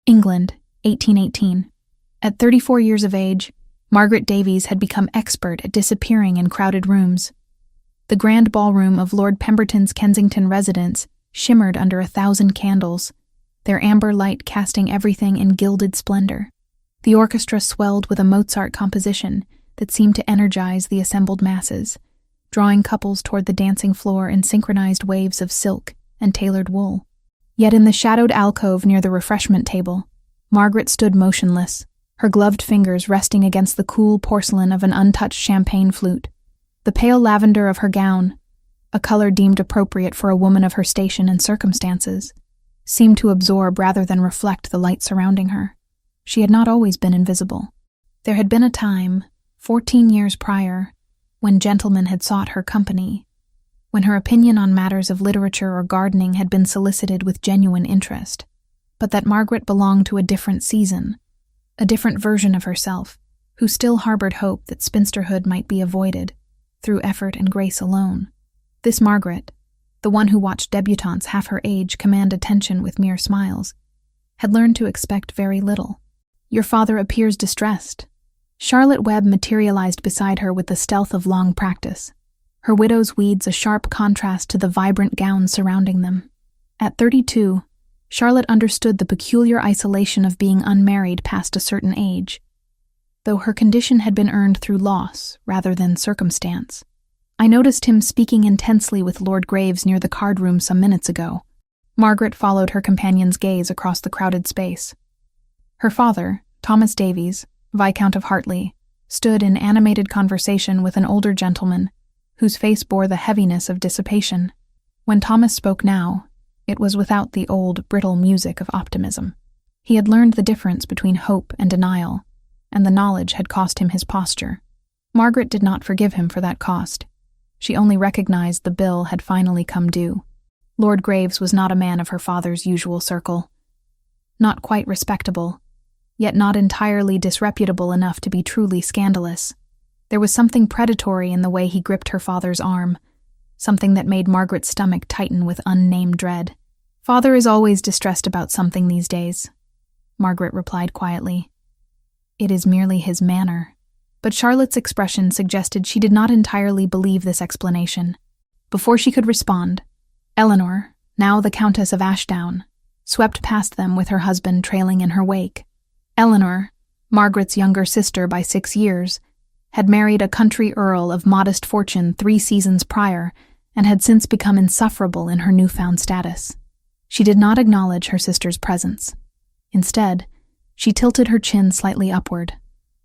England, 1818. At 34 years of age, Margaret Davies had become expert at disappearing in crowded rooms. The grand ballroom of Lord Pemberton's Kensington residence shimmered under 1,000 candles, their amber light casting everything in gilded splendor. The orchestra swelled with a Mozart composition that seemed to energize the assembled masses, drawing couples toward the dancing floor in synchronized waves of silk and tailored wool. Yet in the shadowed alcove near the refreshment table, Margaret stood motionless, her gloved fingers resting against the cool porcelain of an untouched champagne flute. The pale lavender of her gown, a color deemed appropriate for a woman of her station and circumstances, seemed to absorb rather than reflect the light surrounding her. She had not always been invisible. There had been a time, 14 years prior, when gentlemen had sought her company, when her opinion on matters of literature or gardening had been solicited with genuine interest, but that Margaret belonged to a different season, a different version of herself, who still harbored hope that spinsterhood might be avoided, through effort and grace alone. This Margaret, the one who watched debutantes half her age command attention with mere smiles, had learned to expect very little. "Your father appears distressed." Charlotte Webb materialized beside her with the stealth of long practice, her widow's weeds a sharp contrast to the vibrant gowns surrounding them. At 32, Charlotte understood the peculiar isolation of being unmarried past a certain age, though her condition had been earned through loss rather than circumstance. "I noticed him speaking intensely with Lord Graves near the card room some minutes ago." Margaret followed her companion's gaze across the crowded space. Her father, Thomas Davies, Viscount of Hartley, stood in animated conversation with an older gentleman whose face bore the heaviness of dissipation. When Thomas spoke now, it was without the old, brittle music of optimism. He had learned the difference between hope and denial, and the knowledge had cost him his posture. Margaret did not forgive him for that cost. She only recognized the bill had finally come due. Lord Graves was not a man of her father's usual circle. Not quite respectable, yet not entirely disreputable enough to be truly scandalous. There was something predatory in the way he gripped her father's arm, something that made Margaret's stomach tighten with unnamed dread. "Father is always distressed about something these days," Margaret replied quietly. "It is merely his manner." But Charlotte's expression suggested she did not entirely believe this explanation. Before she could respond, Eleanor, now the Countess of Ashdown, swept past them with her husband trailing in her wake. Eleanor, Margaret's younger sister by 6 years, had married a country earl of modest fortune 3 seasons prior and had since become insufferable in her newfound status. She did not acknowledge her sister's presence. Instead, she tilted her chin slightly upward,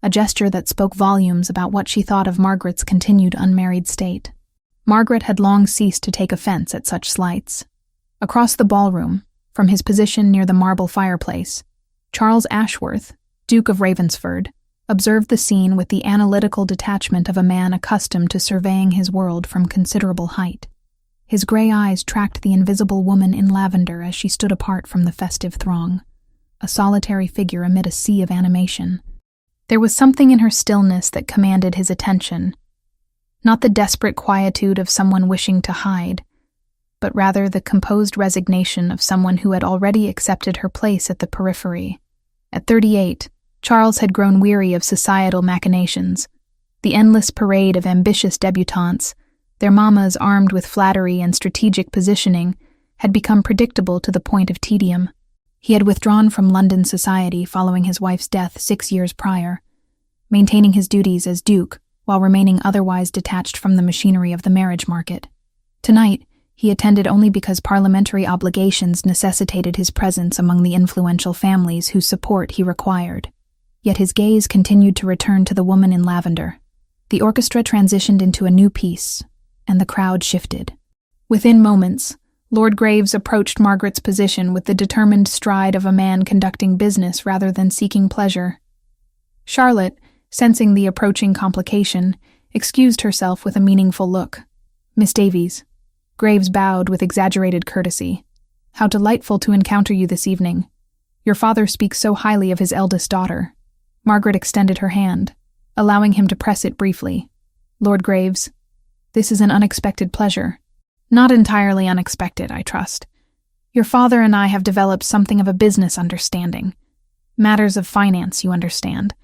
a gesture that spoke volumes about what she thought of Margaret's continued unmarried state. Margaret had long ceased to take offense at such slights. Across the ballroom, from his position near the marble fireplace, Charles Ashworth, Duke of Ravensford, observed the scene with the analytical detachment of a man accustomed to surveying his world from considerable height. His gray eyes tracked the invisible woman in lavender as she stood apart from the festive throng, a solitary figure amid a sea of animation. There was something in her stillness that commanded his attention, not the desperate quietude of someone wishing to hide, but rather the composed resignation of someone who had already accepted her place at the periphery. At 38, Charles had grown weary of societal machinations, the endless parade of ambitious debutantes, their mammas armed with flattery and strategic positioning, had become predictable to the point of tedium. He had withdrawn from London society following his wife's death 6 years prior, maintaining his duties as Duke while remaining otherwise detached from the machinery of the marriage market. Tonight, he attended only because parliamentary obligations necessitated his presence among the influential families whose support he required. Yet his gaze continued to return to the woman in lavender. The orchestra transitioned into a new piece, and the crowd shifted. Within moments, Lord Graves approached Margaret's position with the determined stride of a man conducting business rather than seeking pleasure. Charlotte, sensing the approaching complication, excused herself with a meaningful look. "Miss Davies." Graves bowed with exaggerated courtesy. "How delightful to encounter you this evening. Your father speaks so highly of his eldest daughter." Margaret extended her hand, allowing him to press it briefly. "Lord Graves, this is an unexpected pleasure." "Not entirely unexpected, I trust. Your father and I have developed something of a business understanding, Matters of finance, you understand.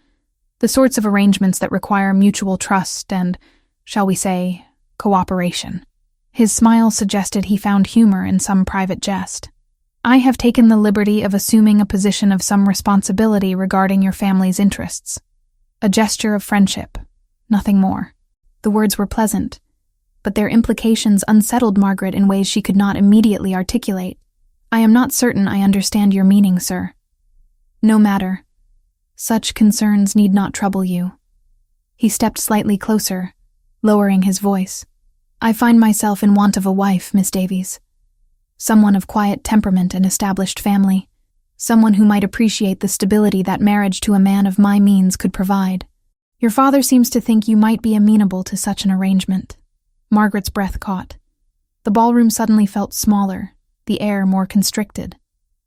The sorts of arrangements that require mutual trust and, shall we say, cooperation. His smile suggested he found humor in some private jest. I have taken the liberty of assuming a position of some responsibility regarding your family's interests. A gesture of friendship, nothing more. The words were pleasant, but their implications unsettled Margaret in ways she could not immediately articulate. I am not certain I understand your meaning, sir. No matter. Such concerns need not trouble you. He stepped slightly closer, lowering his voice. I find myself in want of a wife, Miss Davies. Someone of quiet temperament and established family. Someone who might appreciate the stability that marriage to a man of my means could provide. Your father seems to think you might be amenable to such an arrangement. Margaret's breath caught. The ballroom suddenly felt smaller, the air more constricted.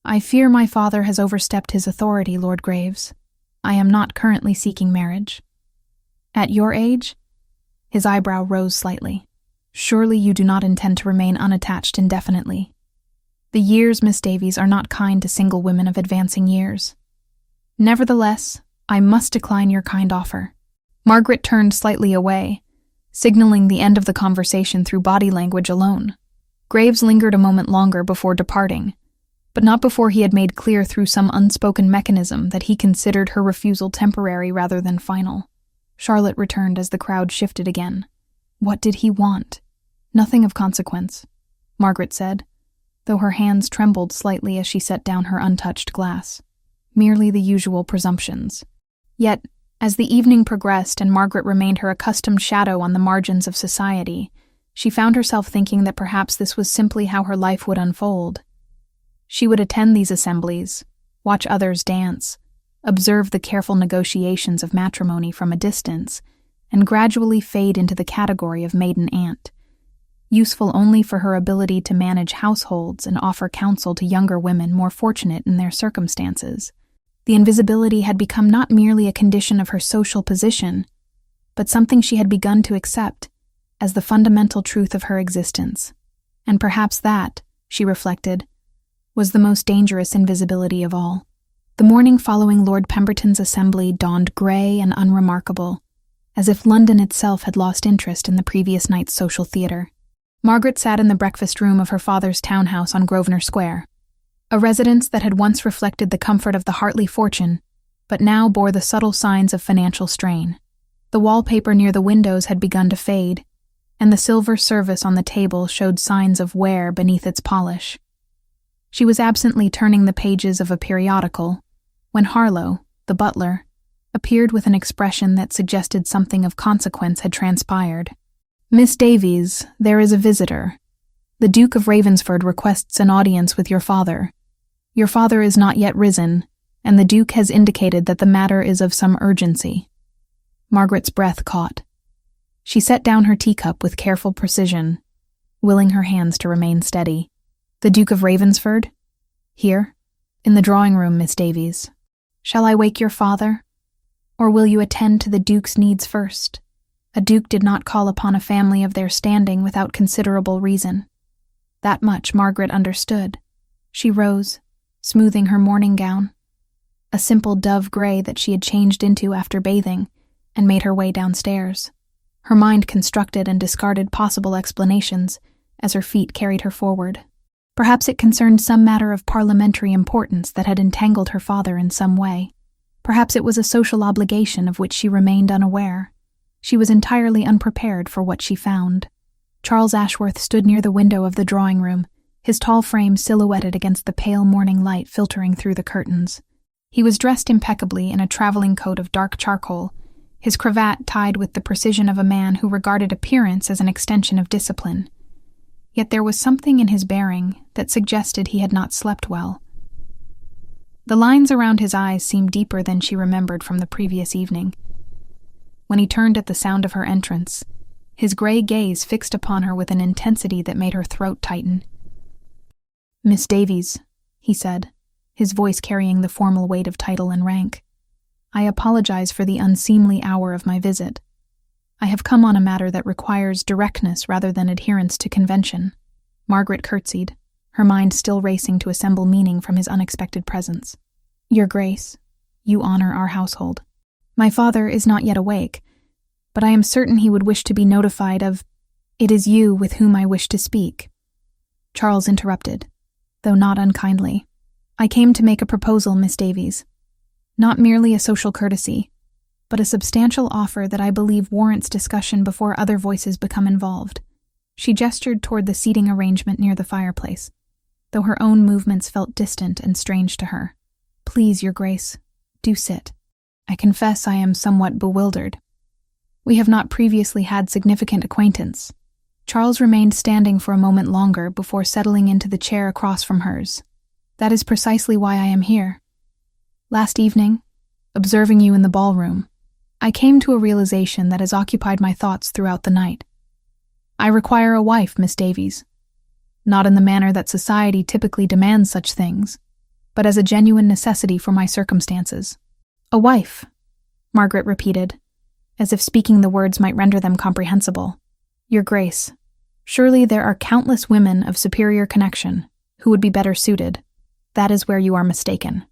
I fear my father has overstepped his authority, Lord Graves. I am not currently seeking marriage. At your age? His eyebrow rose slightly. Surely you do not intend to remain unattached indefinitely. The years, Miss Davies, are not kind to single women of advancing years. Nevertheless, I must decline your kind offer. Margaret turned slightly away, signaling the end of the conversation through body language alone. Graves lingered a moment longer before departing, but not before he had made clear through some unspoken mechanism that he considered her refusal temporary rather than final. Charlotte returned as the crowd shifted again. What did he want? Nothing of consequence, Margaret said, though her hands trembled slightly as she set down her untouched glass. Merely the usual presumptions. Yet, as the evening progressed and Margaret remained her accustomed shadow on the margins of society, she found herself thinking that perhaps this was simply how her life would unfold. She would attend these assemblies, watch others dance, observe the careful negotiations of matrimony from a distance, and gradually fade into the category of maiden aunt, useful only for her ability to manage households and offer counsel to younger women more fortunate in their circumstances. The invisibility had become not merely a condition of her social position, but something she had begun to accept as the fundamental truth of her existence. And perhaps that, she reflected, was the most dangerous invisibility of all. The morning following Lord Pemberton's assembly dawned grey and unremarkable, as if London itself had lost interest in the previous night's social theatre. Margaret sat in the breakfast room of her father's townhouse on Grosvenor Square, a residence that had once reflected the comfort of the Hartley fortune, but now bore the subtle signs of financial strain. The wallpaper near the windows had begun to fade, and the silver service on the table showed signs of wear beneath its polish. She was absently turning the pages of a periodical when Harlow, the butler, appeared with an expression that suggested something of consequence had transpired. Miss Davies, there is a visitor. The Duke of Ravensford requests an audience with your father. Your father is not yet risen, and the Duke has indicated that the matter is of some urgency. Margaret's breath caught. She set down her teacup with careful precision, willing her hands to remain steady. The Duke of Ravensford? Here? In the drawing room, Miss Davies. Shall I wake your father? Or will you attend to the Duke's needs first? A Duke did not call upon a family of their standing without considerable reason. That much Margaret understood. She rose, smoothing her morning gown, a simple dove gray that she had changed into after bathing, and made her way downstairs. Her mind constructed and discarded possible explanations as her feet carried her forward. Perhaps it concerned some matter of parliamentary importance that had entangled her father in some way. Perhaps it was a social obligation of which she remained unaware. She was entirely unprepared for what she found. Charles Ashworth stood near the window of the drawing room, his tall frame silhouetted against the pale morning light filtering through the curtains. He was dressed impeccably in a traveling coat of dark charcoal, his cravat tied with the precision of a man who regarded appearance as an extension of discipline. Yet there was something in his bearing that suggested he had not slept well. The lines around his eyes seemed deeper than she remembered from the previous evening. When he turned at the sound of her entrance, his gray gaze fixed upon her with an intensity that made her throat tighten. "Miss Davies," he said, his voice carrying the formal weight of title and rank, "I apologize for the unseemly hour of my visit. I have come on a matter that requires directness rather than adherence to convention." Margaret curtsied, her mind still racing to assemble meaning from his unexpected presence. "Your Grace," You honor our household. My father is not yet awake, but I am certain he would wish to be notified of. It is you with whom I wish to speak." Charles interrupted, though not unkindly. "I came to make a proposal, Miss Davies. Not merely a social courtesy, but a substantial offer that I believe warrants discussion before other voices become involved." She gestured toward the seating arrangement near the fireplace, though her own movements felt distant and strange to her. "Please, Your Grace, do sit. I confess I am somewhat bewildered. We have not previously had significant acquaintance." Charles remained standing for a moment longer before settling into the chair across from hers. "That is precisely why I am here. Last evening, observing you in the ballroom, I came to a realization that has occupied my thoughts throughout the night. I require a wife, Miss Davies. Not in the manner that society typically demands such things, but as a genuine necessity for my circumstances." "A wife," Margaret repeated, as if speaking the words might render them comprehensible. "Your Grace, surely there are countless women of superior connection who would be better suited. That is where you are mistaken,"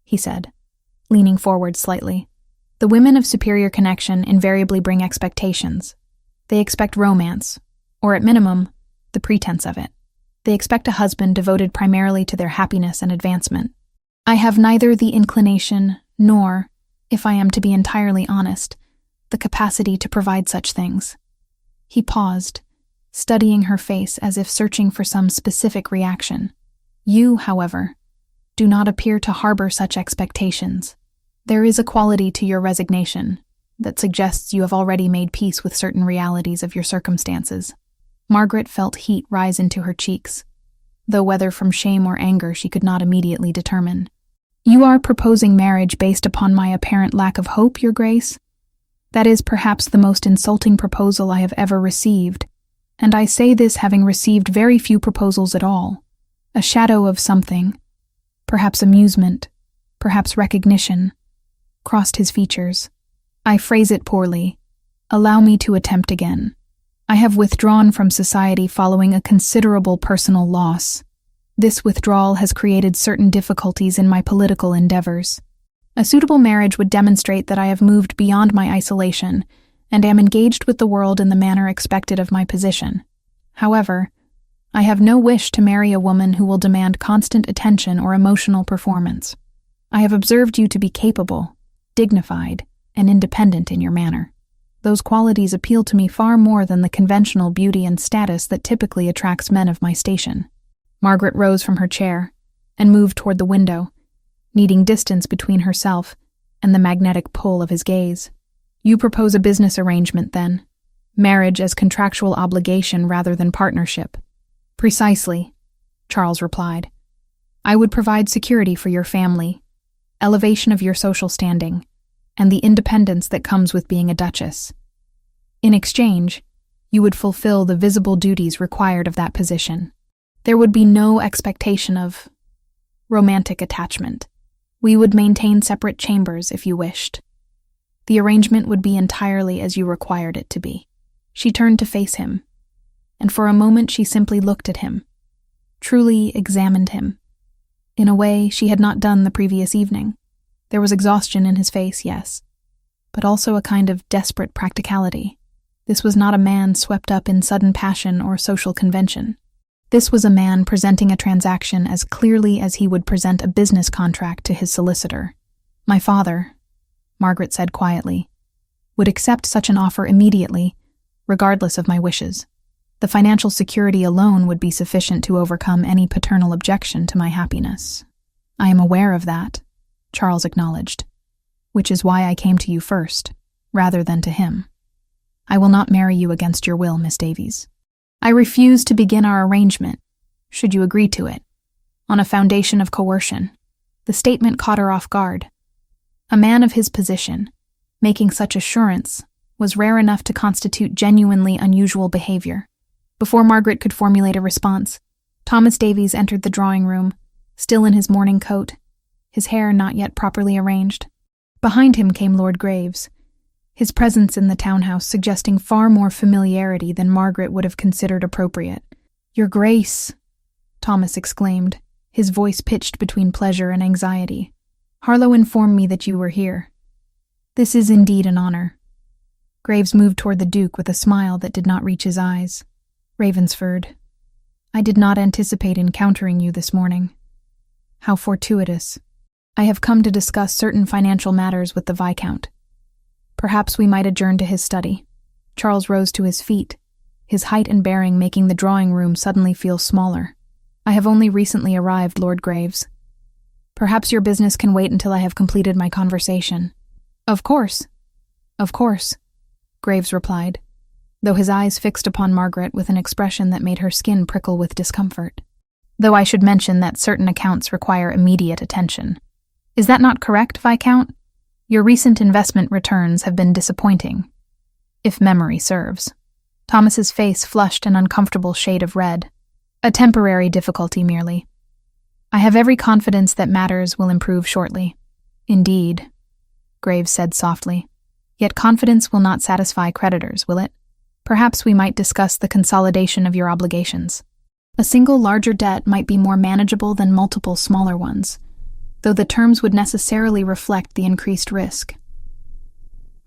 he said, leaning forward slightly. "The women of superior connection invariably bring expectations. They expect romance, or at minimum, the pretense of it. They expect a husband devoted primarily to their happiness and advancement. I have neither the inclination nor, if I am to be entirely honest, the capacity to provide such things." He paused, studying her face as if searching for some specific reaction. "You, however, do not appear to harbor such expectations. There is a quality to your resignation that suggests you have already made peace with certain realities of your circumstances." Margaret felt heat rise into her cheeks, though whether from shame or anger she could not immediately determine. "You are proposing marriage based upon my apparent lack of hope, Your Grace? That is perhaps the most insulting proposal I have ever received, and I say this having received very few proposals at all. A shadow of something, perhaps amusement, perhaps recognition, crossed his features. I phrase it poorly. Allow me to attempt again. I have withdrawn from society following a considerable personal loss. This withdrawal has created certain difficulties in my political endeavors. A suitable marriage would demonstrate that I have moved beyond my isolation and am engaged with the world in the manner expected of my position. However, I have no wish to marry a woman who will demand constant attention or emotional performance. I have observed you to be capable, dignified, and independent in your manner. Those qualities appeal to me far more than the conventional beauty and status that typically attracts men of my station." Margaret rose from her chair and moved toward the window, needing distance between herself and the magnetic pull of his gaze. "You propose a business arrangement, then? Marriage as contractual obligation rather than partnership?" "Precisely," Charles replied. "I would provide security for your family, elevation of your social standing, and the independence that comes with being a duchess. In exchange, you would fulfill the visible duties required of that position. There would be no expectation of romantic attachment. We would maintain separate chambers if you wished. The arrangement would be entirely as you required it to be." She turned to face him, and for a moment she simply looked at him, truly examined him, in a way she had not done the previous evening. There was exhaustion in his face, yes, but also a kind of desperate practicality. This was not a man swept up in sudden passion or social convention. This was a man presenting a transaction as clearly as he would present a business contract to his solicitor. "My father," Margaret said quietly, "would accept such an offer immediately, regardless of my wishes. The financial security alone would be sufficient to overcome any paternal objection to my happiness." "I am aware of that," Charles acknowledged, "which is why I came to you first, rather than to him. I will not marry you against your will, Miss Davies. I refuse to begin our arrangement, should you agree to it, on a foundation of coercion." The statement caught her off guard. A man of his position, making such assurance, was rare enough to constitute genuinely unusual behavior. Before Margaret could formulate a response, Thomas Davies entered the drawing room, still in his morning coat, his hair not yet properly arranged. Behind him came Lord Graves, his presence in the townhouse suggesting far more familiarity than Margaret would have considered appropriate. "Your Grace," Thomas exclaimed, his voice pitched between pleasure and anxiety. Harlow informed me that you were here. This is indeed an honor." Graves moved toward the Duke with a smile that did not reach his eyes. "Ravensford, I did not anticipate encountering you this morning. How fortuitous. I have come to discuss certain financial matters with the Viscount. Perhaps we might adjourn to his study." Charles rose to his feet, his height and bearing making the drawing room suddenly feel smaller. "I have only recently arrived, Lord Graves. Perhaps your business can wait until I have completed my conversation." Of course," Graves replied, though his eyes fixed upon Margaret with an expression that made her skin prickle with discomfort. "Though I should mention that certain accounts require immediate attention. Is that not correct, Viscount? Your recent investment returns have been disappointing, if memory serves." Thomas's face flushed an uncomfortable shade of red. "A temporary difficulty merely. I have every confidence that matters will improve shortly." "Indeed," Graves said softly. "Yet confidence will not satisfy creditors, will it? Perhaps we might discuss the consolidation of your obligations. A single larger debt might be more manageable than multiple smaller ones, though the terms would necessarily reflect the increased risk."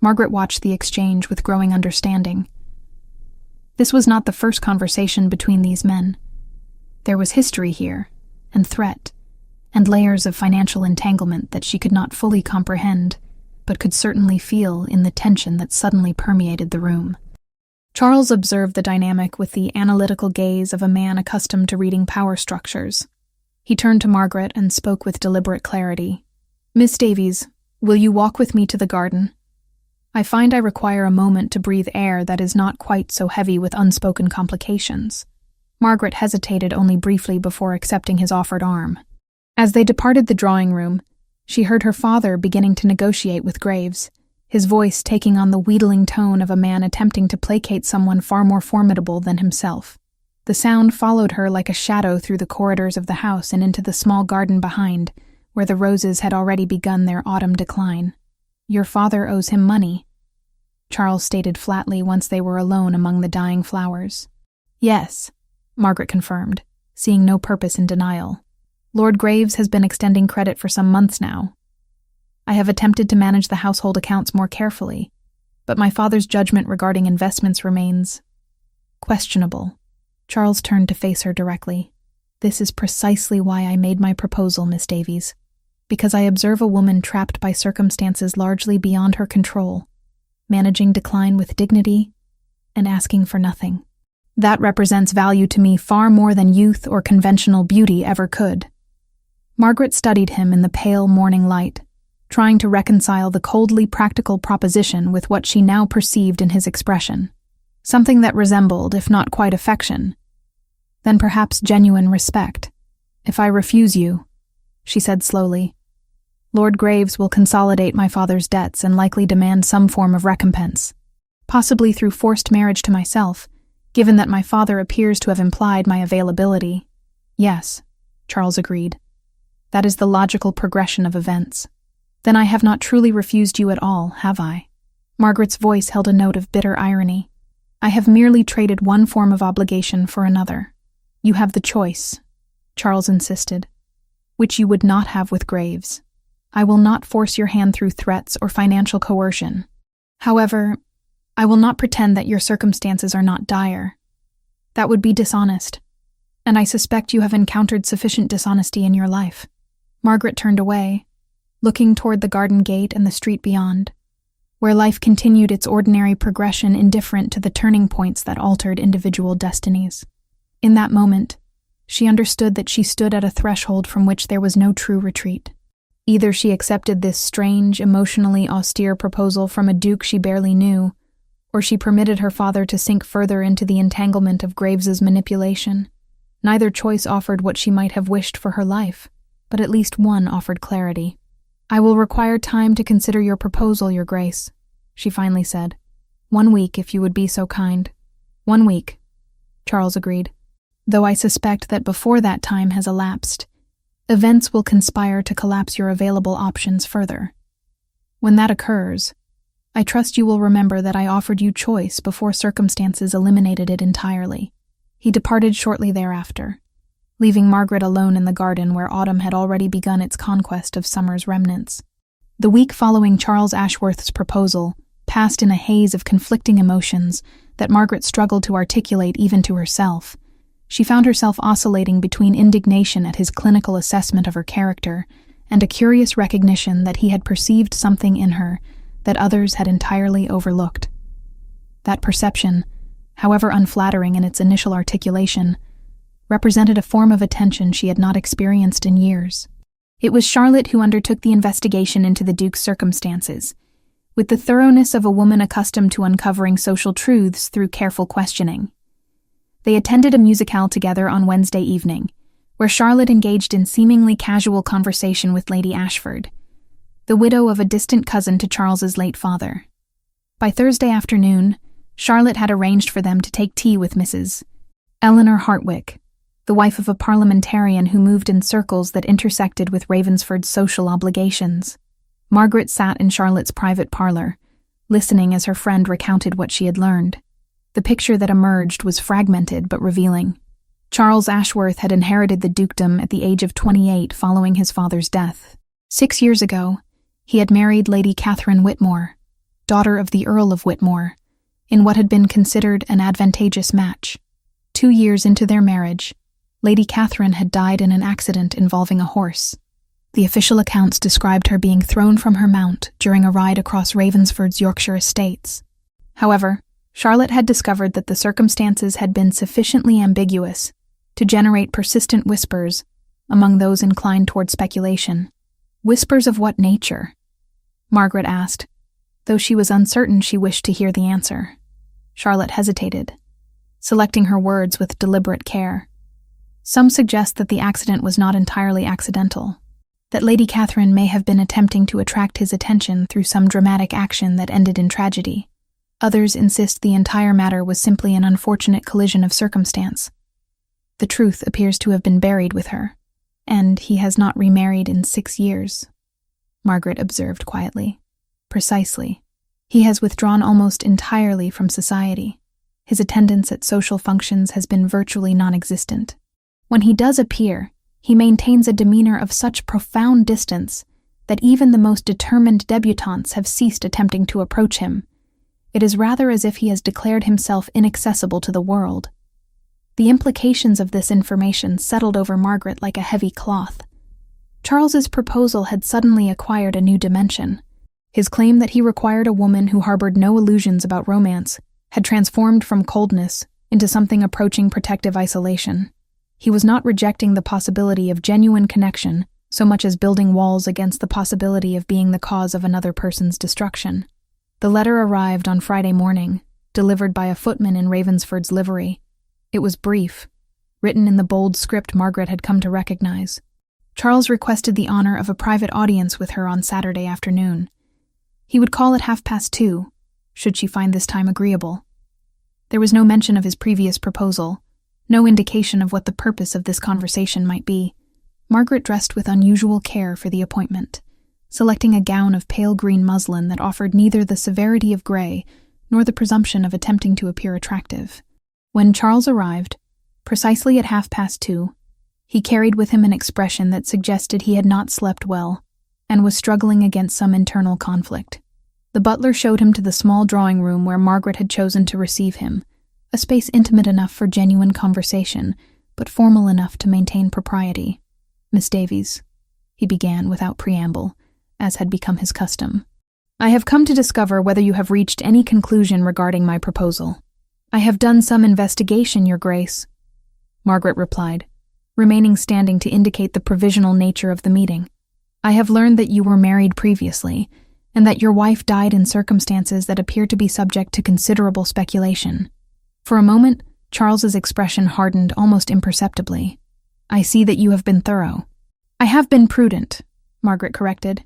Margaret watched the exchange with growing understanding. This was not the first conversation between these men. There was history here, and threat, and layers of financial entanglement that she could not fully comprehend, but could certainly feel in the tension that suddenly permeated the room. Charles observed the dynamic with the analytical gaze of a man accustomed to reading power structures. He turned to Margaret and spoke with deliberate clarity. "Miss Davies, will you walk with me to the garden? I find I require a moment to breathe air that is not quite so heavy with unspoken complications." Margaret hesitated only briefly before accepting his offered arm. As they departed the drawing room, she heard her father beginning to negotiate with Graves, his voice taking on the wheedling tone of a man attempting to placate someone far more formidable than himself. The sound followed her like a shadow through the corridors of the house and into the small garden behind, where the roses had already begun their autumn decline. "Your father owes him money," Charles stated flatly once they were alone among the dying flowers. "Yes," Margaret confirmed, seeing no purpose in denial. "Lord Graves has been extending credit for some months now. I have attempted to manage the household accounts more carefully, but my father's judgment regarding investments remains questionable." Charles turned to face her directly. "This is precisely why I made my proposal, Miss Davies, because I observe a woman trapped by circumstances largely beyond her control, managing decline with dignity and asking for nothing. That represents value to me far more than youth or conventional beauty ever could." Margaret studied him in the pale morning light, trying to reconcile the coldly practical proposition with what she now perceived in his expression. Something that resembled, if not quite affection, then perhaps genuine respect. "If I refuse you," she said slowly, "Lord Graves will consolidate my father's debts and likely demand some form of recompense, possibly through forced marriage to myself, given that my father appears to have implied my availability." "Yes," Charles agreed. "That is the logical progression of events. Then I have not truly refused you at all, have I?" Margaret's voice held a note of bitter irony. "I have merely traded one form of obligation for another. You have the choice," Charles insisted, "which you would not have with Graves. I will not force your hand through threats or financial coercion. However, I will not pretend that your circumstances are not dire. That would be dishonest, and I suspect you have encountered sufficient dishonesty in your life." Margaret turned away, looking toward the garden gate and the street beyond, where life continued its ordinary progression indifferent to the turning points that altered individual destinies. In that moment, she understood that she stood at a threshold from which there was no true retreat. Either she accepted this strange, emotionally austere proposal from a duke she barely knew, or she permitted her father to sink further into the entanglement of Graves's manipulation. Neither choice offered what she might have wished for her life, but at least one offered clarity. "I will require time to consider your proposal, Your Grace," she finally said. 1 week, if you would be so kind." 1 week, Charles agreed. "Though I suspect that before that time has elapsed, events will conspire to collapse your available options further. When that occurs, I trust you will remember that I offered you choice before circumstances eliminated it entirely." He departed shortly thereafter, leaving Margaret alone in the garden where autumn had already begun its conquest of summer's remnants. The week following Charles Ashworth's proposal passed in a haze of conflicting emotions that Margaret struggled to articulate even to herself. She found herself oscillating between indignation at his clinical assessment of her character and a curious recognition that he had perceived something in her that others had entirely overlooked. That perception, however unflattering in its initial articulation, represented a form of attention she had not experienced in years. It was Charlotte who undertook the investigation into the Duke's circumstances, with the thoroughness of a woman accustomed to uncovering social truths through careful questioning. They attended a musicale together on Wednesday evening, where Charlotte engaged in seemingly casual conversation with Lady Ashford, the widow of a distant cousin to Charles's late father. By Thursday afternoon, Charlotte had arranged for them to take tea with Mrs. Eleanor Hartwick, the wife of a parliamentarian who moved in circles that intersected with Ravensford's social obligations. Margaret sat in Charlotte's private parlor, listening as her friend recounted what she had learned. The picture that emerged was fragmented but revealing. Charles Ashworth had inherited the dukedom at the age of 28 following his father's death. 6 years ago, he had married Lady Catherine Whitmore, daughter of the Earl of Whitmore, in what had been considered an advantageous match. 2 years into their marriage, Lady Catherine had died in an accident involving a horse. The official accounts described her being thrown from her mount during a ride across Ravensford's Yorkshire estates. However, Charlotte had discovered that the circumstances had been sufficiently ambiguous to generate persistent whispers among those inclined toward speculation. Whispers of what nature? Margaret asked, though she was uncertain she wished to hear the answer. Charlotte hesitated, selecting her words with deliberate care. Some suggest that the accident was not entirely accidental, that Lady Catherine may have been attempting to attract his attention through some dramatic action that ended in tragedy. Others insist the entire matter was simply an unfortunate collision of circumstance. The truth appears to have been buried with her, and he has not remarried in 6 years, Margaret observed quietly. Precisely. He has withdrawn almost entirely from society. His attendance at social functions has been virtually non-existent. When he does appear, he maintains a demeanor of such profound distance that even the most determined debutantes have ceased attempting to approach him. It is rather as if he has declared himself inaccessible to the world. The implications of this information settled over Margaret like a heavy cloth. Charles's proposal had suddenly acquired a new dimension. His claim that he required a woman who harbored no illusions about romance had transformed from coldness into something approaching protective isolation. He was not rejecting the possibility of genuine connection so much as building walls against the possibility of being the cause of another person's destruction. The letter arrived on Friday morning, delivered by a footman in Ravensford's livery. It was brief, written in the bold script Margaret had come to recognize. Charles requested the honor of a private audience with her on Saturday afternoon. He would call at 2:30, should she find this time agreeable. There was no mention of his previous proposal, no indication of what the purpose of this conversation might be. Margaret dressed with unusual care for the appointment, selecting a gown of pale green muslin that offered neither the severity of gray nor the presumption of attempting to appear attractive. When Charles arrived, precisely at 2:30, he carried with him an expression that suggested he had not slept well and was struggling against some internal conflict. The butler showed him to the small drawing room where Margaret had chosen to receive him, a space intimate enough for genuine conversation, but formal enough to maintain propriety. "Miss Davies," he began without preamble, as had become his custom, "I have come to discover whether you have reached any conclusion regarding my proposal." "I have done some investigation, Your Grace," Margaret replied, remaining standing to indicate the provisional nature of the meeting. "I have learned that you were married previously, and that your wife died in circumstances that appear to be subject to considerable speculation." For a moment, Charles's expression hardened almost imperceptibly. "I see that you have been thorough." "I have been prudent," Margaret corrected.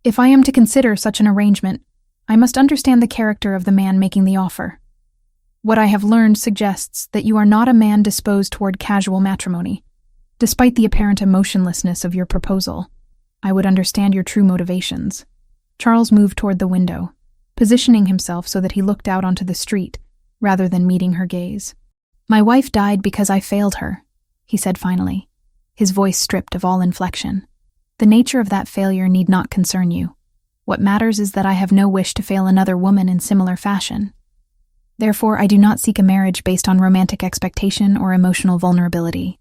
"If I am to consider such an arrangement, I must understand the character of the man making the offer. What I have learned suggests that you are not a man disposed toward casual matrimony. Despite the apparent emotionlessness of your proposal, I would understand your true motivations." Charles moved toward the window, positioning himself so that he looked out onto the street, rather than meeting her gaze. "My wife died because I failed her," he said finally, his voice stripped of all inflection. "The nature of that failure need not concern you. What matters is that I have no wish to fail another woman in similar fashion. Therefore, I do not seek a marriage based on romantic expectation or emotional vulnerability.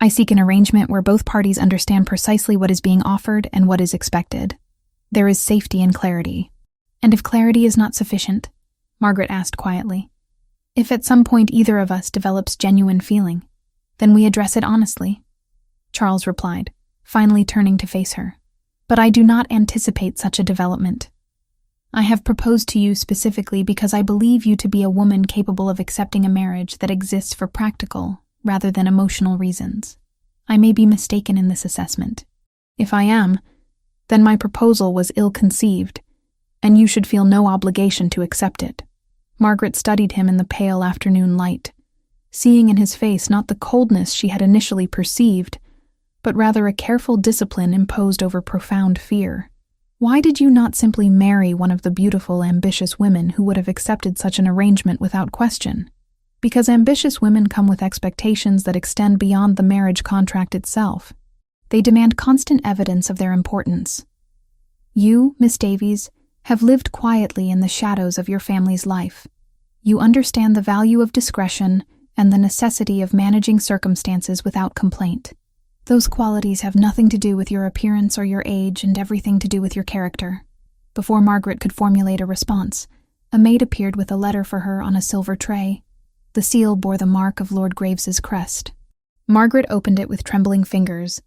I seek an arrangement where both parties understand precisely what is being offered and what is expected. There is safety and clarity." "And if clarity is not sufficient?" Margaret asked quietly. "If at some point either of us develops genuine feeling, then we address it honestly," Charles replied, finally turning to face her. "But I do not anticipate such a development. I have proposed to you specifically because I believe you to be a woman capable of accepting a marriage that exists for practical rather than emotional reasons. I may be mistaken in this assessment. If I am, then my proposal was ill-conceived, and you should feel no obligation to accept it." Margaret studied him in the pale afternoon light, seeing in his face not the coldness she had initially perceived, but rather a careful discipline imposed over profound fear. Why did you not simply marry one of the beautiful, ambitious women who would have accepted such an arrangement without question? Because ambitious women come with expectations that extend beyond the marriage contract itself. They demand constant evidence of their importance. You, Miss Davies, have lived quietly in the shadows of your family's life. You understand the value of discretion and the necessity of managing circumstances without complaint. Those qualities have nothing to do with your appearance or your age and everything to do with your character." Before Margaret could formulate a response, a maid appeared with a letter for her on a silver tray. The seal bore the mark of Lord Graves's crest. Margaret opened it with trembling fingers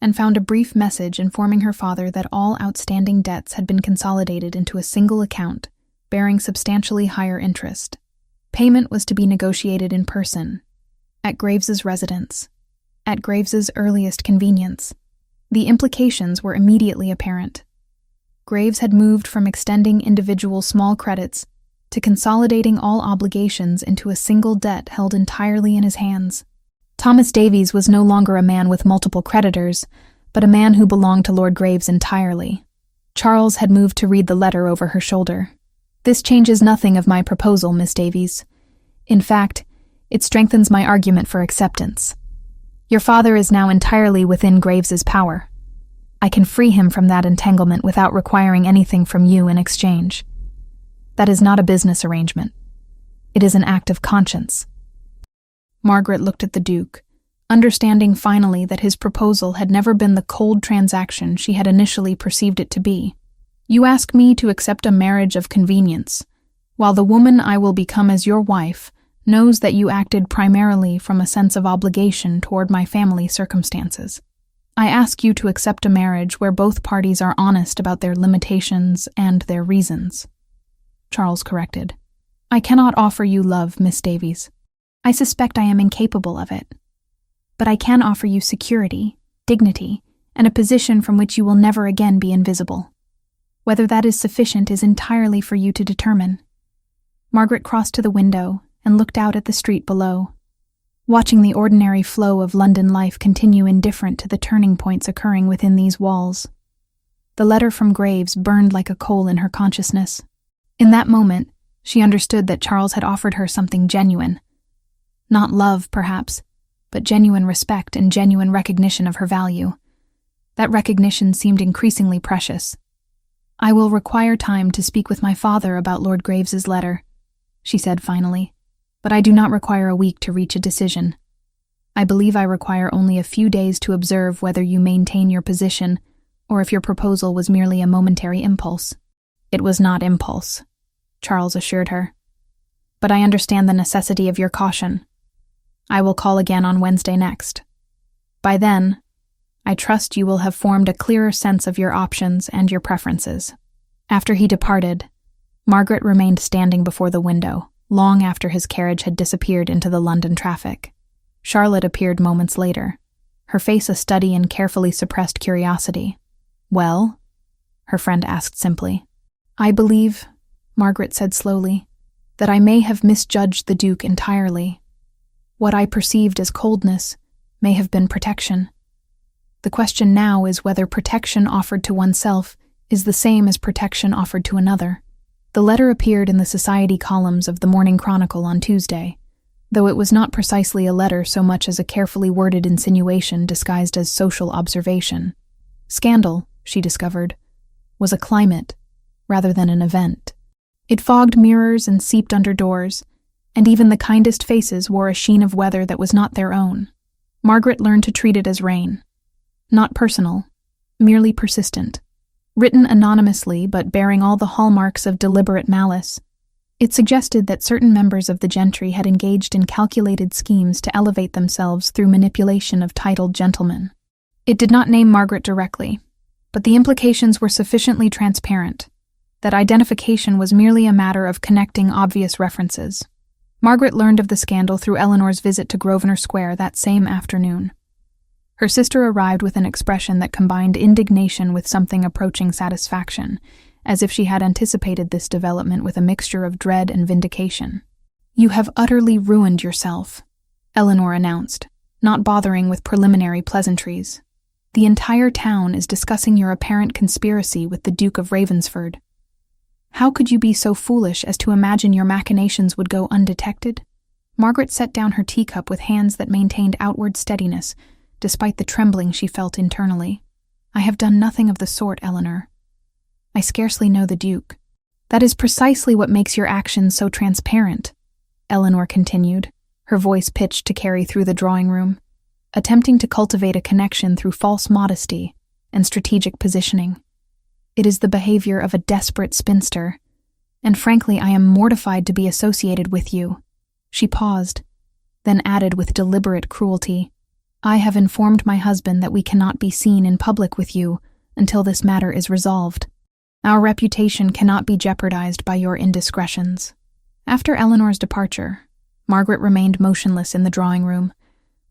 and found a brief message informing her father that all outstanding debts had been consolidated into a single account, bearing substantially higher interest. Payment was to be negotiated in person, at Graves's residence, at Graves's earliest convenience. The implications were immediately apparent. Graves had moved from extending individual small credits to consolidating all obligations into a single debt held entirely in his hands. Thomas Davies was no longer a man with multiple creditors, but a man who belonged to Lord Graves entirely. Charles had moved to read the letter over her shoulder. "This changes nothing of my proposal, Miss Davies. In fact, it strengthens my argument for acceptance. Your father is now entirely within Graves's power. I can free him from that entanglement without requiring anything from you in exchange. That is not a business arrangement. It is an act of conscience." Margaret looked at the Duke, understanding finally that his proposal had never been the cold transaction she had initially perceived it to be. "You ask me to accept a marriage of convenience, while the woman I will become as your wife knows that you acted primarily from a sense of obligation toward my family circumstances. I ask you to accept a marriage where both parties are honest about their limitations and their reasons." Charles corrected. "I cannot offer you love, Miss Davies. I suspect I am incapable of it. But I can offer you security, dignity, and a position from which you will never again be invisible. Whether that is sufficient is entirely for you to determine." Margaret crossed to the window and looked out at the street below, watching the ordinary flow of London life continue indifferent to the turning points occurring within these walls. The letter from Graves burned like a coal in her consciousness. In that moment, she understood that Charles had offered her something genuine. Not love, perhaps, but genuine respect and genuine recognition of her value. That recognition seemed increasingly precious. "I will require time to speak with my father about Lord Graves's letter," she said finally, "but I do not require a week to reach a decision. I believe I require only a few days to observe whether you maintain your position or if your proposal was merely a momentary impulse." "It was not impulse," Charles assured her. "But I understand the necessity of your caution. I will call again on Wednesday next. By then, I trust you will have formed a clearer sense of your options and your preferences." After he departed, Margaret remained standing before the window, long after his carriage had disappeared into the London traffic. Charlotte appeared moments later, her face a study in carefully suppressed curiosity. "Well?" her friend asked simply. "I believe," Margaret said slowly, "that I may have misjudged the Duke entirely. What I perceived as coldness may have been protection. The question now is whether protection offered to oneself is the same as protection offered to another." The letter appeared in the society columns of the Morning Chronicle on Tuesday, though it was not precisely a letter so much as a carefully worded insinuation disguised as social observation. Scandal, she discovered, was a climate rather than an event. It fogged mirrors and seeped under doors, and even the kindest faces wore a sheen of weather that was not their own. Margaret learned to treat it as rain. Not personal, merely persistent. Written anonymously but bearing all the hallmarks of deliberate malice, it suggested that certain members of the gentry had engaged in calculated schemes to elevate themselves through manipulation of titled gentlemen. It did not name Margaret directly, but the implications were sufficiently transparent that identification was merely a matter of connecting obvious references. Margaret learned of the scandal through Eleanor's visit to Grosvenor Square that same afternoon. Her sister arrived with an expression that combined indignation with something approaching satisfaction, as if she had anticipated this development with a mixture of dread and vindication. "You have utterly ruined yourself," Eleanor announced, not bothering with preliminary pleasantries. "The entire town is discussing your apparent conspiracy with the Duke of Ravensford. How could you be so foolish as to imagine your machinations would go undetected?" Margaret set down her teacup with hands that maintained outward steadiness, despite the trembling she felt internally. "I have done nothing of the sort, Eleanor. I scarcely know the Duke." "That is precisely what makes your actions so transparent," Eleanor continued, her voice pitched to carry through the drawing room, attempting to cultivate a connection through false modesty and strategic positioning. "It is the behavior of a desperate spinster, and frankly I am mortified to be associated with you." She paused, then added with deliberate cruelty, "I have informed my husband that we cannot be seen in public with you until this matter is resolved. Our reputation cannot be jeopardized by your indiscretions." After Eleanor's departure, Margaret remained motionless in the drawing room,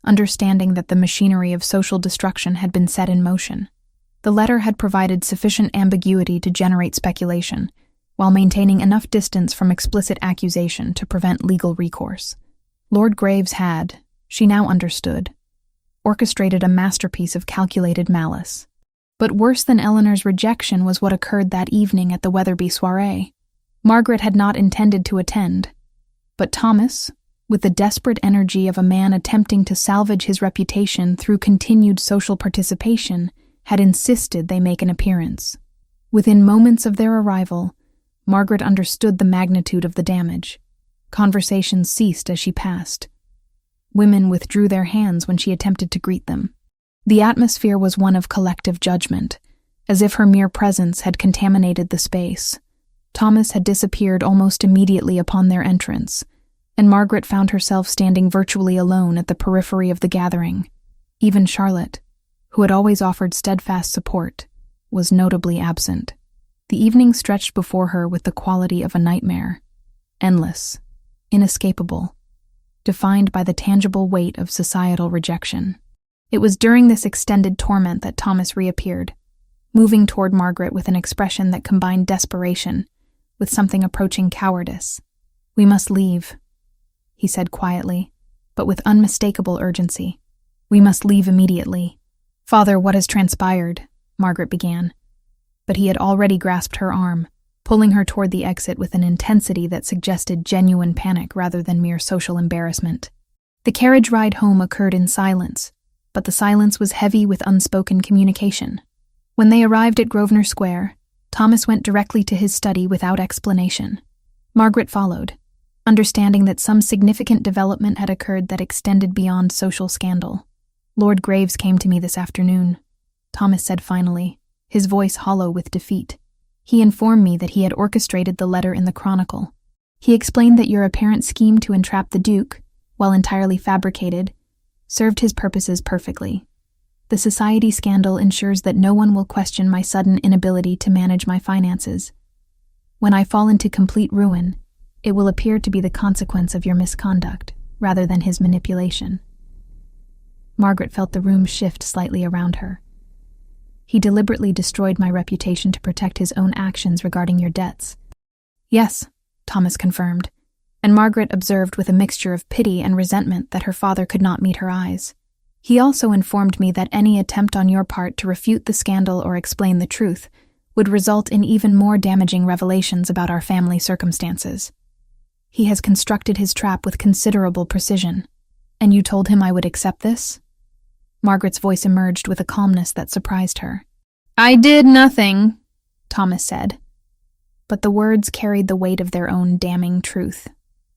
understanding that the machinery of social destruction had been set in motion. The letter had provided sufficient ambiguity to generate speculation, while maintaining enough distance from explicit accusation to prevent legal recourse. Lord Graves had, she now understood, orchestrated a masterpiece of calculated malice. But worse than Eleanor's rejection was what occurred that evening at the Weatherby soiree. Margaret had not intended to attend, but Thomas, with the desperate energy of a man attempting to salvage his reputation through continued social participation, had insisted they make an appearance. Within moments of their arrival, Margaret understood the magnitude of the damage. Conversations ceased as she passed. Women withdrew their hands when she attempted to greet them. The atmosphere was one of collective judgment, as if her mere presence had contaminated the space. Thomas had disappeared almost immediately upon their entrance, and Margaret found herself standing virtually alone at the periphery of the gathering. Even Charlotte, who had always offered steadfast support, was notably absent. The evening stretched before her with the quality of a nightmare, endless, inescapable, defined by the tangible weight of societal rejection. It was during this extended torment that Thomas reappeared, moving toward Margaret with an expression that combined desperation with something approaching cowardice. "We must leave," he said quietly, but with unmistakable urgency. "We must leave immediately." "Father, what has transpired?" Margaret began, but he had already grasped her arm, pulling her toward the exit with an intensity that suggested genuine panic rather than mere social embarrassment. The carriage ride home occurred in silence, but the silence was heavy with unspoken communication. When they arrived at Grosvenor Square, Thomas went directly to his study without explanation. Margaret followed, understanding that some significant development had occurred that extended beyond social scandal. "Lord Graves came to me this afternoon," Thomas said finally, his voice hollow with defeat. "He informed me that he had orchestrated the letter in the Chronicle. He explained that your apparent scheme to entrap the Duke, while entirely fabricated, served his purposes perfectly. The society scandal ensures that no one will question my sudden inability to manage my finances. When I fall into complete ruin, it will appear to be the consequence of your misconduct, rather than his manipulation." Margaret felt the room shift slightly around her. "He deliberately destroyed my reputation to protect his own actions regarding your debts." "Yes," Thomas confirmed, and Margaret observed with a mixture of pity and resentment that her father could not meet her eyes. "He also informed me that any attempt on your part to refute the scandal or explain the truth would result in even more damaging revelations about our family circumstances." He has constructed his trap with considerable precision. And you told him I would accept this? Margaret's voice emerged with a calmness that surprised her. I did nothing, Thomas said. But the words carried the weight of their own damning truth.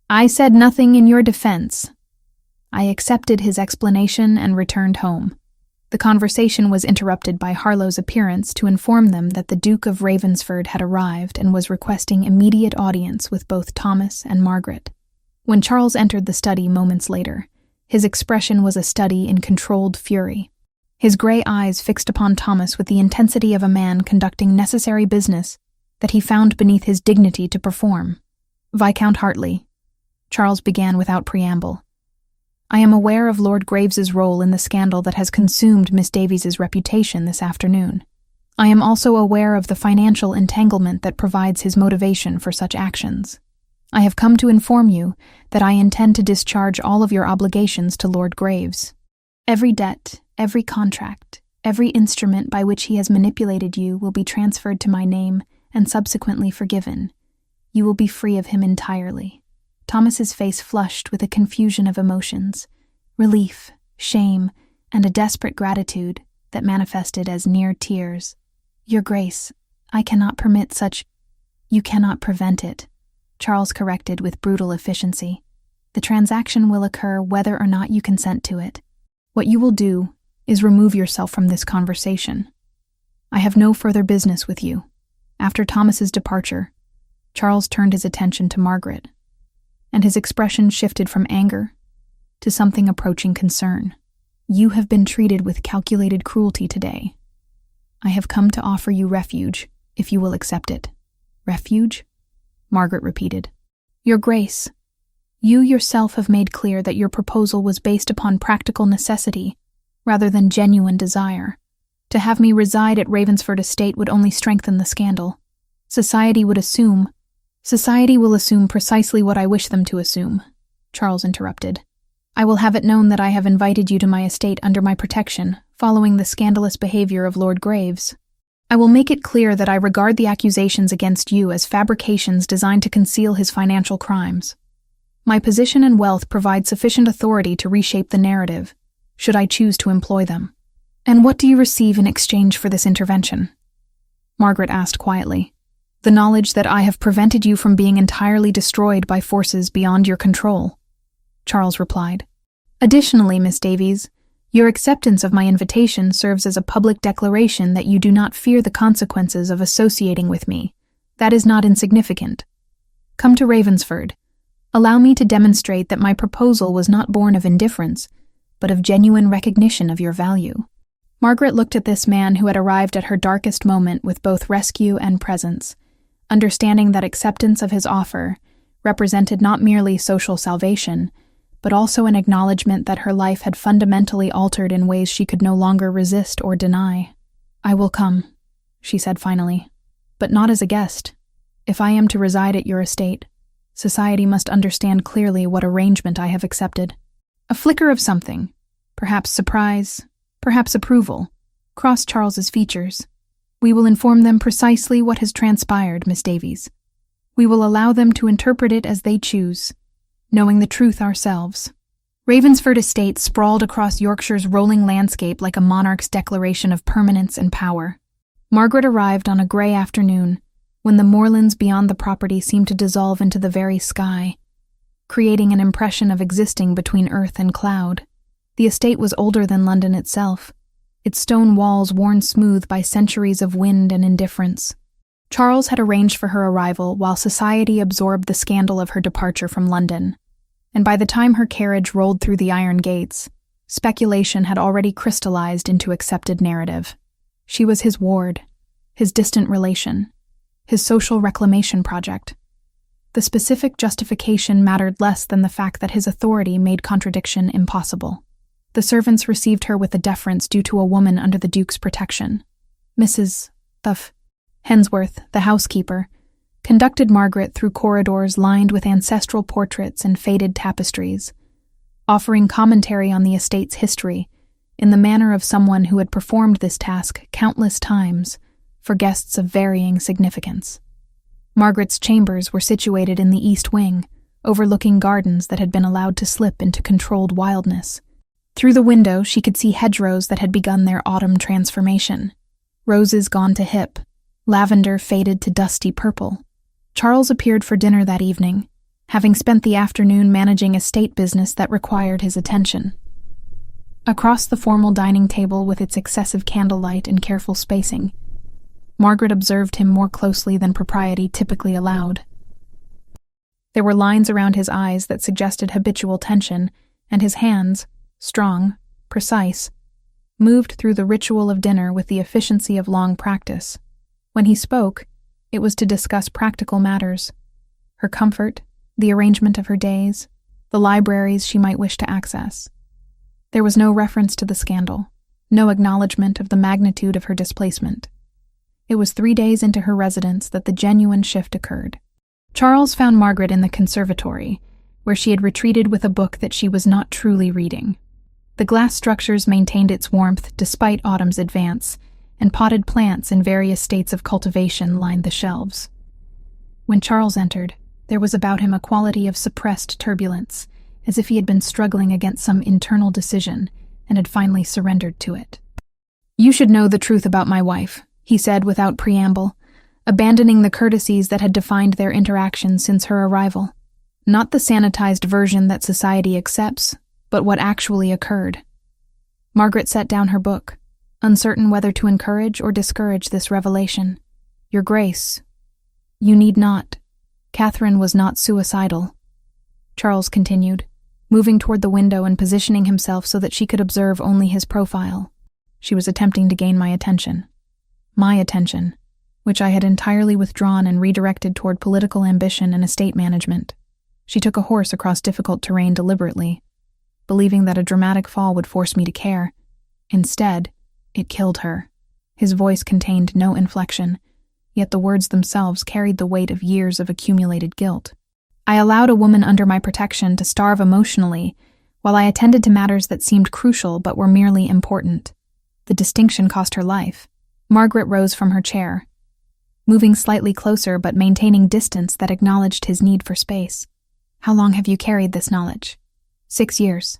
I said nothing in your defense. I accepted his explanation and returned home. The conversation was interrupted by Harlow's appearance to inform them that the Duke of Ravensford had arrived and was requesting immediate audience with both Thomas and Margaret. When Charles entered the study moments later, his expression was a study in controlled fury. His gray eyes fixed upon Thomas with the intensity of a man conducting necessary business that he found beneath his dignity to perform. Viscount Hartley, Charles began without preamble. I am aware of Lord Graves's role in the scandal that has consumed Miss Davies's reputation this afternoon. I am also aware of the financial entanglement that provides his motivation for such actions. I have come to inform you that I intend to discharge all of your obligations to Lord Graves. Every debt, every contract, every instrument by which he has manipulated you will be transferred to my name and subsequently forgiven. You will be free of him entirely. Thomas's face flushed with a confusion of emotions, relief, shame, and a desperate gratitude that manifested as near tears. Your Grace, I cannot permit such— You cannot prevent it, Charles corrected with brutal efficiency. The transaction will occur whether or not you consent to it. What you will do is remove yourself from this conversation. I have no further business with you. After Thomas's departure, Charles turned his attention to Margaret, and his expression shifted from anger to something approaching concern. You have been treated with calculated cruelty today. I have come to offer you refuge, if you will accept it. Refuge? Margaret repeated. Your Grace, you yourself have made clear that your proposal was based upon practical necessity rather than genuine desire. To have me reside at Ravensford Estate would only strengthen the scandal. Society will assume precisely what I wish them to assume, Charles interrupted. I will have it known that I have invited you to my estate under my protection, following the scandalous behavior of Lord Graves. I will make it clear that I regard the accusations against you as fabrications designed to conceal his financial crimes. My position and wealth provide sufficient authority to reshape the narrative, should I choose to employ them. And what do you receive in exchange for this intervention? Margaret asked quietly. The knowledge that I have prevented you from being entirely destroyed by forces beyond your control, Charles replied. Additionally, Miss Davies, your acceptance of my invitation serves as a public declaration that you do not fear the consequences of associating with me. That is not insignificant. Come to Ravensford. Allow me to demonstrate that my proposal was not born of indifference, but of genuine recognition of your value. Margaret looked at this man who had arrived at her darkest moment with both rescue and presence, understanding that acceptance of his offer represented not merely social salvation, but also an acknowledgement that her life had fundamentally altered in ways she could no longer resist or deny. I will come, she said finally, but not as a guest. If I am to reside at your estate, society must understand clearly what arrangement I have accepted. A flicker of something, perhaps surprise, perhaps approval, crossed Charles's features. We will inform them precisely what has transpired, Miss Davies. We will allow them to interpret it as they choose, knowing the truth ourselves. Ravensford Estate sprawled across Yorkshire's rolling landscape like a monarch's declaration of permanence and power. Margaret arrived on a grey afternoon, when the moorlands beyond the property seemed to dissolve into the very sky, creating an impression of existing between earth and cloud. The estate was older than London itself, its stone walls worn smooth by centuries of wind and indifference. Charles had arranged for her arrival while society absorbed the scandal of her departure from London, and by the time her carriage rolled through the iron gates, speculation had already crystallized into accepted narrative. She was his ward, his distant relation, his social reclamation project. The specific justification mattered less than the fact that his authority made contradiction impossible. The servants received her with the deference due to a woman under the Duke's protection. Mrs. Hensworth, the housekeeper, conducted Margaret through corridors lined with ancestral portraits and faded tapestries, offering commentary on the estate's history in the manner of someone who had performed this task countless times for guests of varying significance. Margaret's chambers were situated in the east wing, overlooking gardens that had been allowed to slip into controlled wildness. Through the window, she could see hedgerows that had begun their autumn transformation. Roses gone to hip, lavender faded to dusty purple. Charles appeared for dinner that evening, having spent the afternoon managing a state business that required his attention. Across the formal dining table with its excessive candlelight and careful spacing, Margaret observed him more closely than propriety typically allowed. There were lines around his eyes that suggested habitual tension, and his hands, strong, precise, moved through the ritual of dinner with the efficiency of long practice. When he spoke, it was to discuss practical matters: her comfort, the arrangement of her days, the libraries she might wish to access. There was no reference to the scandal, no acknowledgement of the magnitude of her displacement. It was 3 days into her residence that the genuine shift occurred. Charles found Margaret in the conservatory, where she had retreated with a book that she was not truly reading. The glass structures maintained its warmth despite autumn's advance, and potted plants in various states of cultivation lined the shelves. When Charles entered, there was about him a quality of suppressed turbulence, as if he had been struggling against some internal decision and had finally surrendered to it. "You should know the truth about my wife," he said without preamble, abandoning the courtesies that had defined their interactions since her arrival. Not the sanitized version that society accepts, but what actually occurred. Margaret set down her book, uncertain whether to encourage or discourage this revelation. "Your Grace, you need not. Catherine was not suicidal," Charles continued, moving toward the window and positioning himself so that she could observe only his profile. "She was attempting to gain my attention, which I had entirely withdrawn and redirected toward political ambition and estate management. She took a horse across difficult terrain deliberately, believing that a dramatic fall would force me to care. Instead, it killed her." His voice contained no inflection, yet the words themselves carried the weight of years of accumulated guilt. "I allowed a woman under my protection to starve emotionally, while I attended to matters that seemed crucial but were merely important. The distinction cost her life." Margaret rose from her chair, moving slightly closer but maintaining distance that acknowledged his need for space. "How long have you carried this knowledge?" 6 years,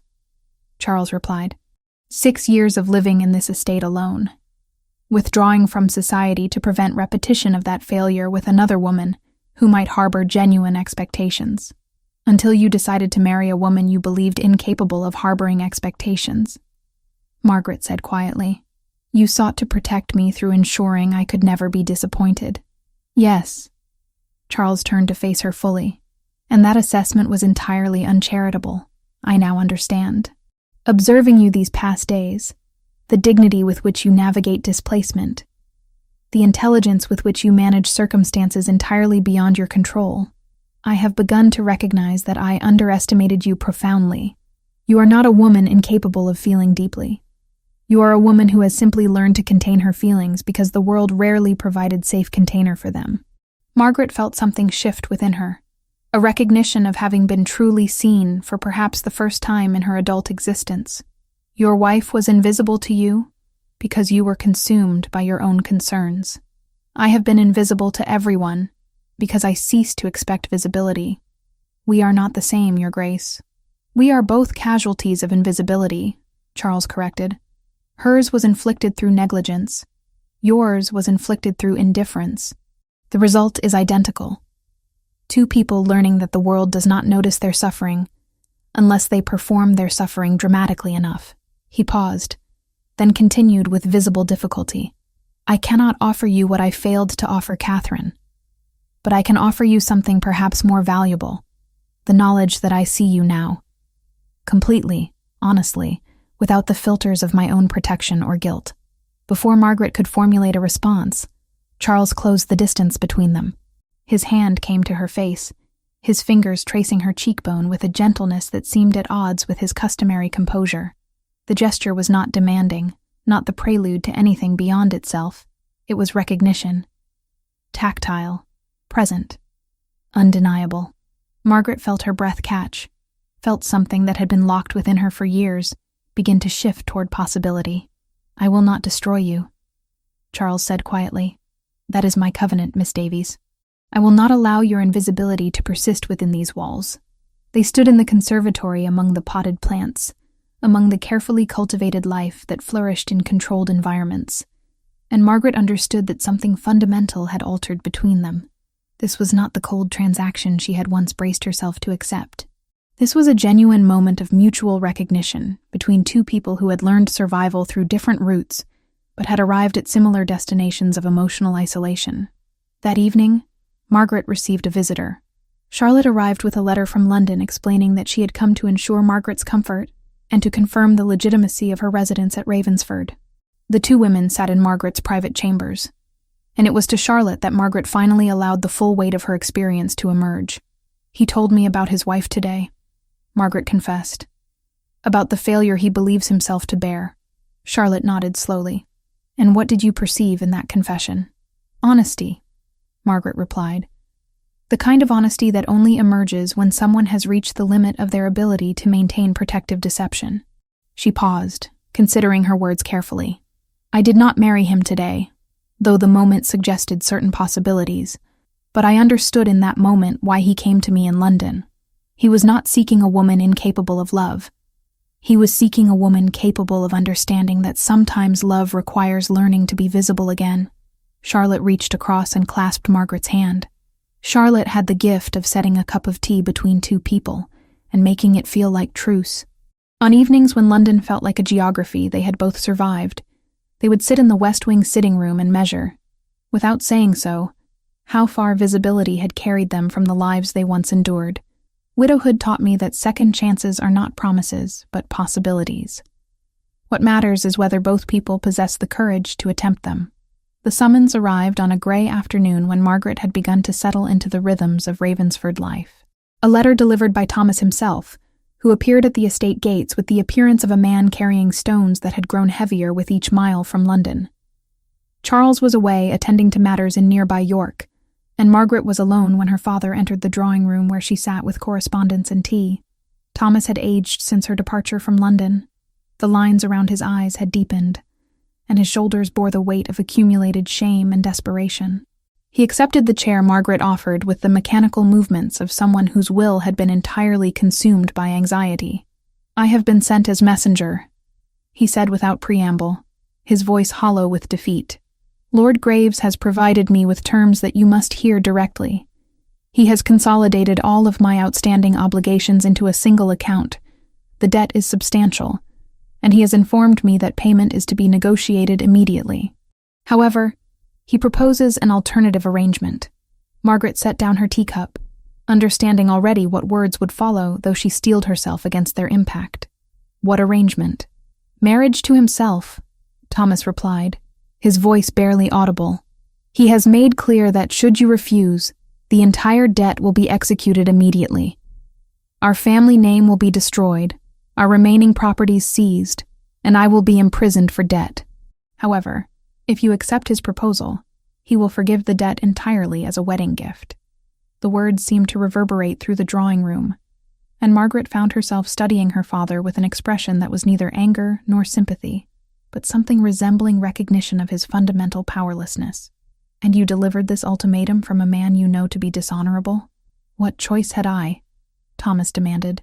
Charles replied. 6 years of living in this estate alone, withdrawing from society to prevent repetition of that failure with another woman who might harbor genuine expectations, until you decided to marry a woman you believed incapable of harboring expectations," Margaret said quietly. "You sought to protect me through ensuring I could never be disappointed." "Yes." Charles turned to face her fully. "And that assessment was entirely uncharitable. I now understand. Observing you these past days, the dignity with which you navigate displacement, the intelligence with which you manage circumstances entirely beyond your control, I have begun to recognize that I underestimated you profoundly. You are not a woman incapable of feeling deeply. You are a woman who has simply learned to contain her feelings because the world rarely provided safe container for them." Margaret felt something shift within her, a recognition of having been truly seen for perhaps the first time in her adult existence. "Your wife was invisible to you because you were consumed by your own concerns. I have been invisible to everyone because I ceased to expect visibility. We are not the same, Your Grace." "We are both casualties of invisibility," Charles corrected. "Hers was inflicted through negligence. Yours was inflicted through indifference. The result is identical. 2 people learning that the world does not notice their suffering unless they perform their suffering dramatically enough." He paused, then continued with visible difficulty. "I cannot offer you what I failed to offer Catherine, but I can offer you something perhaps more valuable, the knowledge that I see you now. Completely, honestly, without the filters of my own protection or guilt." Before Margaret could formulate a response, Charles closed the distance between them. His hand came to her face, his fingers tracing her cheekbone with a gentleness that seemed at odds with his customary composure. The gesture was not demanding, not the prelude to anything beyond itself. It was recognition. Tactile, present, undeniable. Margaret felt her breath catch, felt something that had been locked within her for years begin to shift toward possibility. "I will not destroy you," Charles said quietly. "That is my covenant, Miss Davies. I will not allow your invisibility to persist within these walls, They stood in the conservatory among the potted plants, among the carefully cultivated life that flourished in controlled environments, and Margaret understood that something fundamental had altered between them. This was not the cold transaction she had once braced herself to accept. This was a genuine moment of mutual recognition between two people who had learned survival through different routes, but had arrived at similar destinations of emotional isolation. That evening, Margaret received a visitor. Charlotte arrived with a letter from London explaining that she had come to ensure Margaret's comfort and to confirm the legitimacy of her residence at Ravensford. The two women sat in Margaret's private chambers, and it was to Charlotte that Margaret finally allowed the full weight of her experience to emerge. "He told me about his wife today," Margaret confessed. "About the failure he believes himself to bear." Charlotte nodded slowly. "And what did you perceive in that confession?" "Honesty," Margaret replied. "The kind of honesty that only emerges when someone has reached the limit of their ability to maintain protective deception." She paused, considering her words carefully. "I did not marry him today, though the moment suggested certain possibilities, but I understood in that moment why he came to me in London. He was not seeking a woman incapable of love. He was seeking a woman capable of understanding that sometimes love requires learning to be visible again." Charlotte reached across and clasped Margaret's hand. Charlotte had the gift of setting a cup of tea between two people and making it feel like truce. On evenings when London felt like a geography they had both survived, they would sit in the West Wing sitting room and measure, without saying so, how far visibility had carried them from the lives they once endured. Widowhood taught me that second chances are not promises, but possibilities. What matters is whether both people possess the courage to attempt them. The summons arrived on a gray afternoon when Margaret had begun to settle into the rhythms of Ravensford life. A letter delivered by Thomas himself, who appeared at the estate gates with the appearance of a man carrying stones that had grown heavier with each mile from London. Charles was away attending to matters in nearby York, and Margaret was alone when her father entered the drawing room where she sat with correspondence and tea. Thomas had aged since her departure from London. The lines around his eyes had deepened, and his shoulders bore the weight of accumulated shame and desperation. He accepted the chair Margaret offered with the mechanical movements of someone whose will had been entirely consumed by anxiety. "I have been sent as messenger," he said without preamble, his voice hollow with defeat. "Lord Graves has provided me with terms that you must hear directly. He has consolidated all of my outstanding obligations into a single account. The debt is substantial, and he has informed me that payment is to be negotiated immediately. However, he proposes an alternative arrangement." Margaret set down her teacup, understanding already what words would follow, though she steeled herself against their impact. "What arrangement?" "Marriage to himself," Thomas replied, his voice barely audible. "He has made clear that should you refuse, the entire debt will be executed immediately. Our family name will be destroyed, our remaining properties seized, and I will be imprisoned for debt. However, if you accept his proposal, he will forgive the debt entirely as a wedding gift." The words seemed to reverberate through the drawing room, and Margaret found herself studying her father with an expression that was neither anger nor sympathy, but something resembling recognition of his fundamental powerlessness. "And you delivered this ultimatum from a man you know to be dishonorable?" "What choice had I?" Thomas demanded,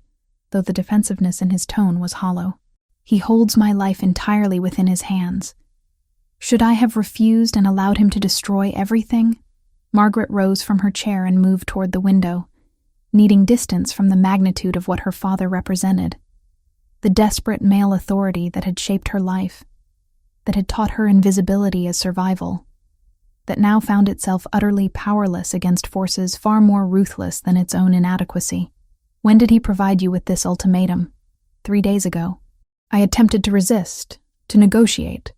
though the defensiveness in his tone was hollow. "He holds my life entirely within his hands. Should I have refused and allowed him to destroy everything?" Margaret rose from her chair and moved toward the window, needing distance from the magnitude of what her father represented. The desperate male authority that had shaped her life, that had taught her invisibility as survival, that now found itself utterly powerless against forces far more ruthless than its own inadequacy. "When did he provide you with this ultimatum?" 3 days ago. I attempted to resist, to negotiate,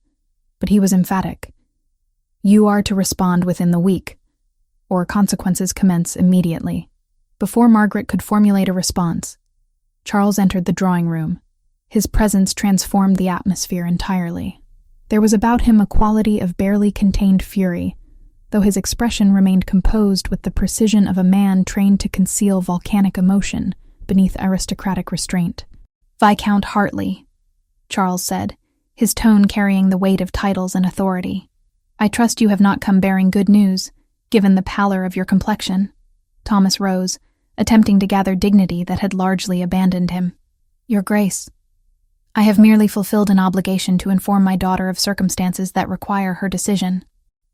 but he was emphatic. "You are to respond within the week, or consequences commence immediately." Before Margaret could formulate a response, Charles entered the drawing room. His presence transformed the atmosphere entirely. There was about him a quality of barely contained fury, though his expression remained composed with the precision of a man trained to conceal volcanic emotion beneath aristocratic restraint. "Viscount Hartley," Charles said, his tone carrying the weight of titles and authority. "I trust you have not come bearing good news, given the pallor of your complexion." Thomas rose, attempting to gather dignity that had largely abandoned him. "Your Grace, I have merely fulfilled an obligation to inform my daughter of circumstances that require her decision."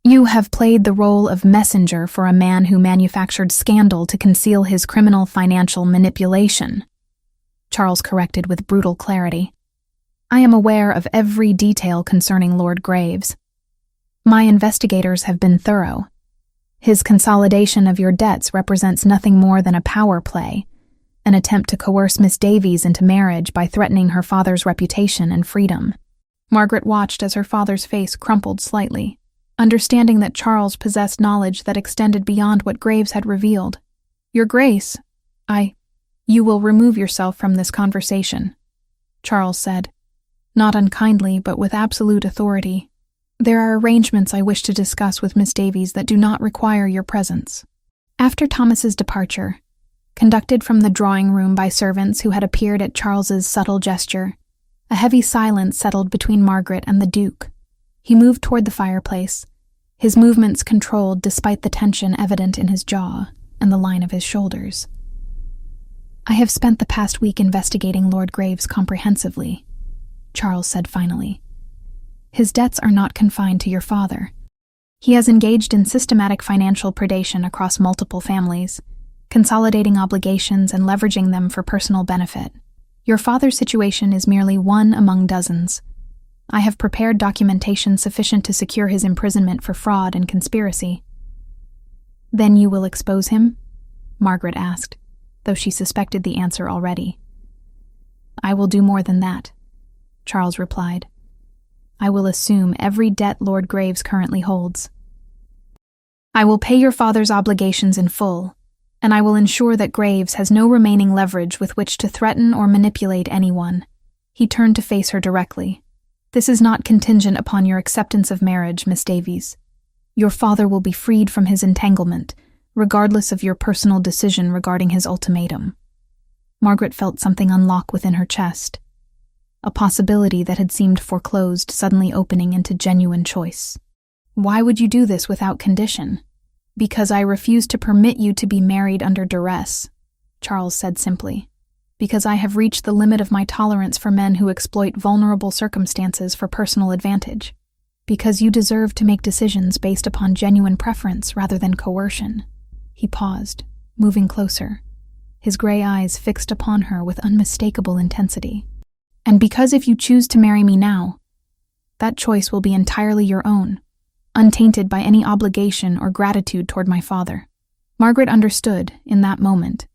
"You have played the role of messenger for a man who manufactured scandal to conceal his criminal financial manipulation," Charles corrected with brutal clarity. "I am aware of every detail concerning Lord Graves. My investigators have been thorough. His consolidation of your debts represents nothing more than a power play, an attempt to coerce Miss Davies into marriage by threatening her father's reputation and freedom." Margaret watched as her father's face crumpled slightly, understanding that Charles possessed knowledge that extended beyond what Graves had revealed. "Your Grace, you will remove yourself from this conversation," Charles said, not unkindly but with absolute authority. "There are arrangements I wish to discuss with Miss Davies that do not require your presence." After Thomas's departure, conducted from the drawing room by servants who had appeared at Charles's subtle gesture, a heavy silence settled between Margaret and the Duke. He moved toward the fireplace, his movements controlled despite the tension evident in his jaw and the line of his shoulders. "I have spent the past week investigating Lord Graves comprehensively," Charles said finally. "His debts are not confined to your father. He has engaged in systematic financial predation across multiple families, consolidating obligations and leveraging them for personal benefit. Your father's situation is merely one among dozens. I have prepared documentation sufficient to secure his imprisonment for fraud and conspiracy." "Then you will expose him?" Margaret asked, though she suspected the answer already. "I will do more than that," Charles replied. "I will assume every debt Lord Graves currently holds. I will pay your father's obligations in full, and I will ensure that Graves has no remaining leverage with which to threaten or manipulate anyone." He turned to face her directly. "This is not contingent upon your acceptance of marriage, Miss Davies. Your father will be freed from his entanglement, regardless of your personal decision regarding his ultimatum." Margaret felt something unlock within her chest, a possibility that had seemed foreclosed suddenly opening into genuine choice. "Why would you do this without condition?" "Because I refuse to permit you to be married under duress," Charles said simply. "Because I have reached the limit of my tolerance for men who exploit vulnerable circumstances for personal advantage. Because you deserve to make decisions based upon genuine preference rather than coercion." He paused, moving closer, his gray eyes fixed upon her with unmistakable intensity. "And because if you choose to marry me now, that choice will be entirely your own, untainted by any obligation or gratitude toward my father." Margaret understood, in that moment,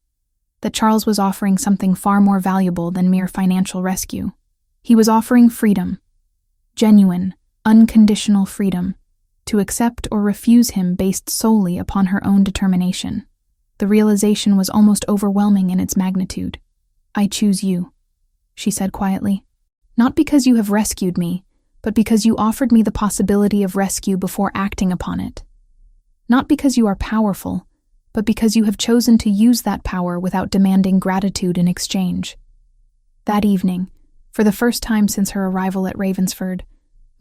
that Charles was offering something far more valuable than mere financial rescue. He was offering freedom, genuine, unconditional freedom, to accept or refuse him based solely upon her own determination. The realization was almost overwhelming in its magnitude. "I choose you," she said quietly. "Not because you have rescued me, but because you offered me the possibility of rescue before acting upon it. Not because you are powerful, but because you have chosen to use that power without demanding gratitude in exchange." That evening, for the first time since her arrival at Ravensford,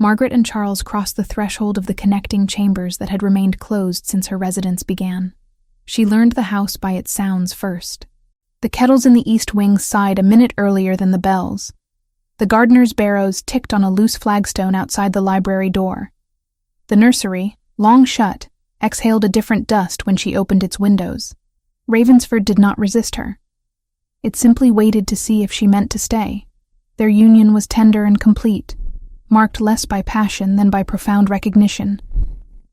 Margaret and Charles crossed the threshold of the connecting chambers that had remained closed since her residence began. She learned the house by its sounds first. The kettles in the east wing sighed a minute earlier than the bells. The gardener's barrows ticked on a loose flagstone outside the library door. The nursery, long shut, exhaled a different dust when she opened its windows. Ravensford did not resist her. It simply waited to see if she meant to stay. Their union was tender and complete, marked less by passion than by profound recognition.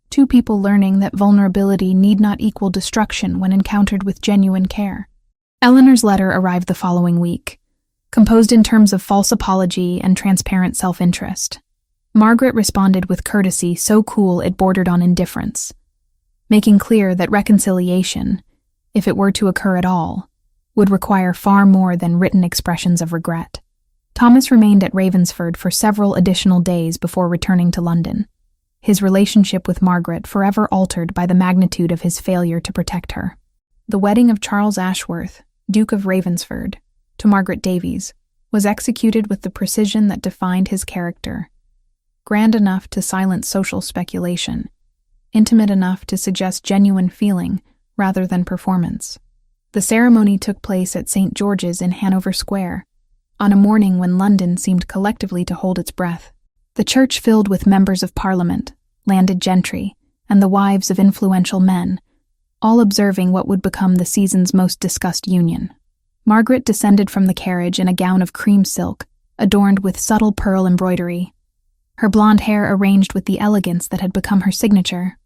Two people learning that vulnerability need not equal destruction when encountered with genuine care. Eleanor's letter arrived the following week, composed in terms of false apology and transparent self-interest. Margaret responded with courtesy so cool it bordered on indifference, making clear that reconciliation, if it were to occur at all, would require far more than written expressions of regret. Thomas remained at Ravensford for several additional days before returning to London, his relationship with Margaret forever altered by the magnitude of his failure to protect her. The wedding of Charles Ashworth, Duke of Ravensford, to Margaret Davies, was executed with the precision that defined his character, grand enough to silence social speculation, intimate enough to suggest genuine feeling rather than performance. The ceremony took place at St. George's in Hanover Square, on a morning when London seemed collectively to hold its breath. The church filled with members of Parliament, landed gentry, and the wives of influential men, all observing what would become the season's most discussed union. Margaret descended from the carriage in a gown of cream silk, adorned with subtle pearl embroidery, her blonde hair arranged with the elegance that had become her signature.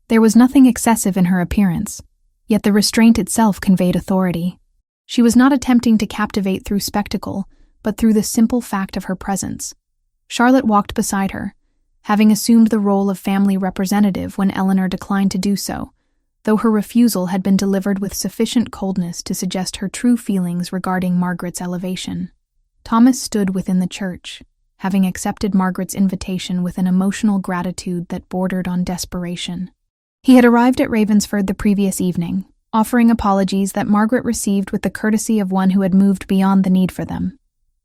There was nothing excessive in her appearance, yet the restraint itself conveyed authority. She was not attempting to captivate through spectacle, but through the simple fact of her presence. Charlotte walked beside her, having assumed the role of family representative when Eleanor declined to do so, though her refusal had been delivered with sufficient coldness to suggest her true feelings regarding Margaret's elevation. Thomas stood within the church, having accepted Margaret's invitation with an emotional gratitude that bordered on desperation. He had arrived at Ravensford the previous evening, offering apologies that Margaret received with the courtesy of one who had moved beyond the need for them.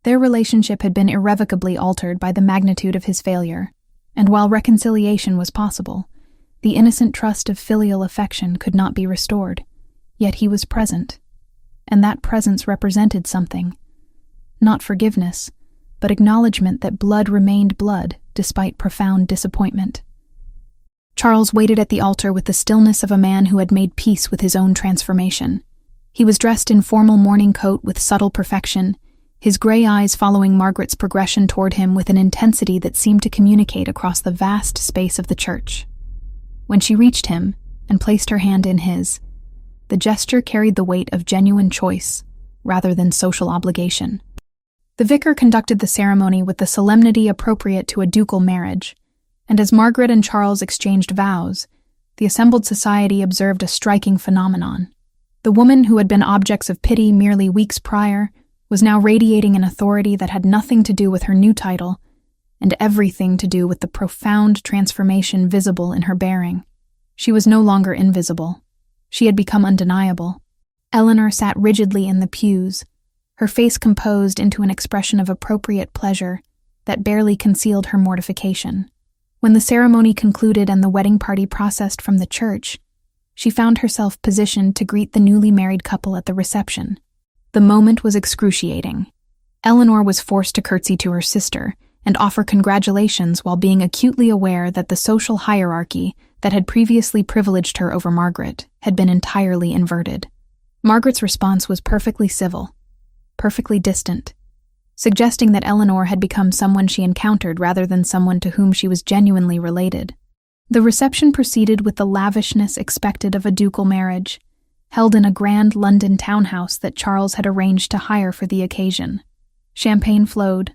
Their relationship had been irrevocably altered by the magnitude of his failure, and while reconciliation was possible, the innocent trust of filial affection could not be restored. Yet he was present, and that presence represented something. Not forgiveness, but acknowledgement that blood remained blood despite profound disappointment. Charles waited at the altar with the stillness of a man who had made peace with his own transformation. He was dressed in formal morning coat with subtle perfection, his gray eyes following Margaret's progression toward him with an intensity that seemed to communicate across the vast space of the church. When she reached him and placed her hand in his, the gesture carried the weight of genuine choice rather than social obligation. The vicar conducted the ceremony with the solemnity appropriate to a ducal marriage, and as Margaret and Charles exchanged vows, the assembled society observed a striking phenomenon. The woman who had been objects of pity merely weeks prior was now radiating an authority that had nothing to do with her new title and everything to do with the profound transformation visible in her bearing. She was no longer invisible. She had become undeniable. Eleanor sat rigidly in the pews, her face composed into an expression of appropriate pleasure that barely concealed her mortification. When the ceremony concluded and the wedding party processed from the church, she found herself positioned to greet the newly married couple at the reception. The moment was excruciating. Eleanor was forced to curtsy to her sister and offer congratulations while being acutely aware that the social hierarchy that had previously privileged her over Margaret had been entirely inverted. Margaret's response was perfectly civil, perfectly distant, suggesting that Eleanor had become someone she encountered rather than someone to whom she was genuinely related. The reception proceeded with the lavishness expected of a ducal marriage, held in a grand London townhouse that Charles had arranged to hire for the occasion. Champagne flowed,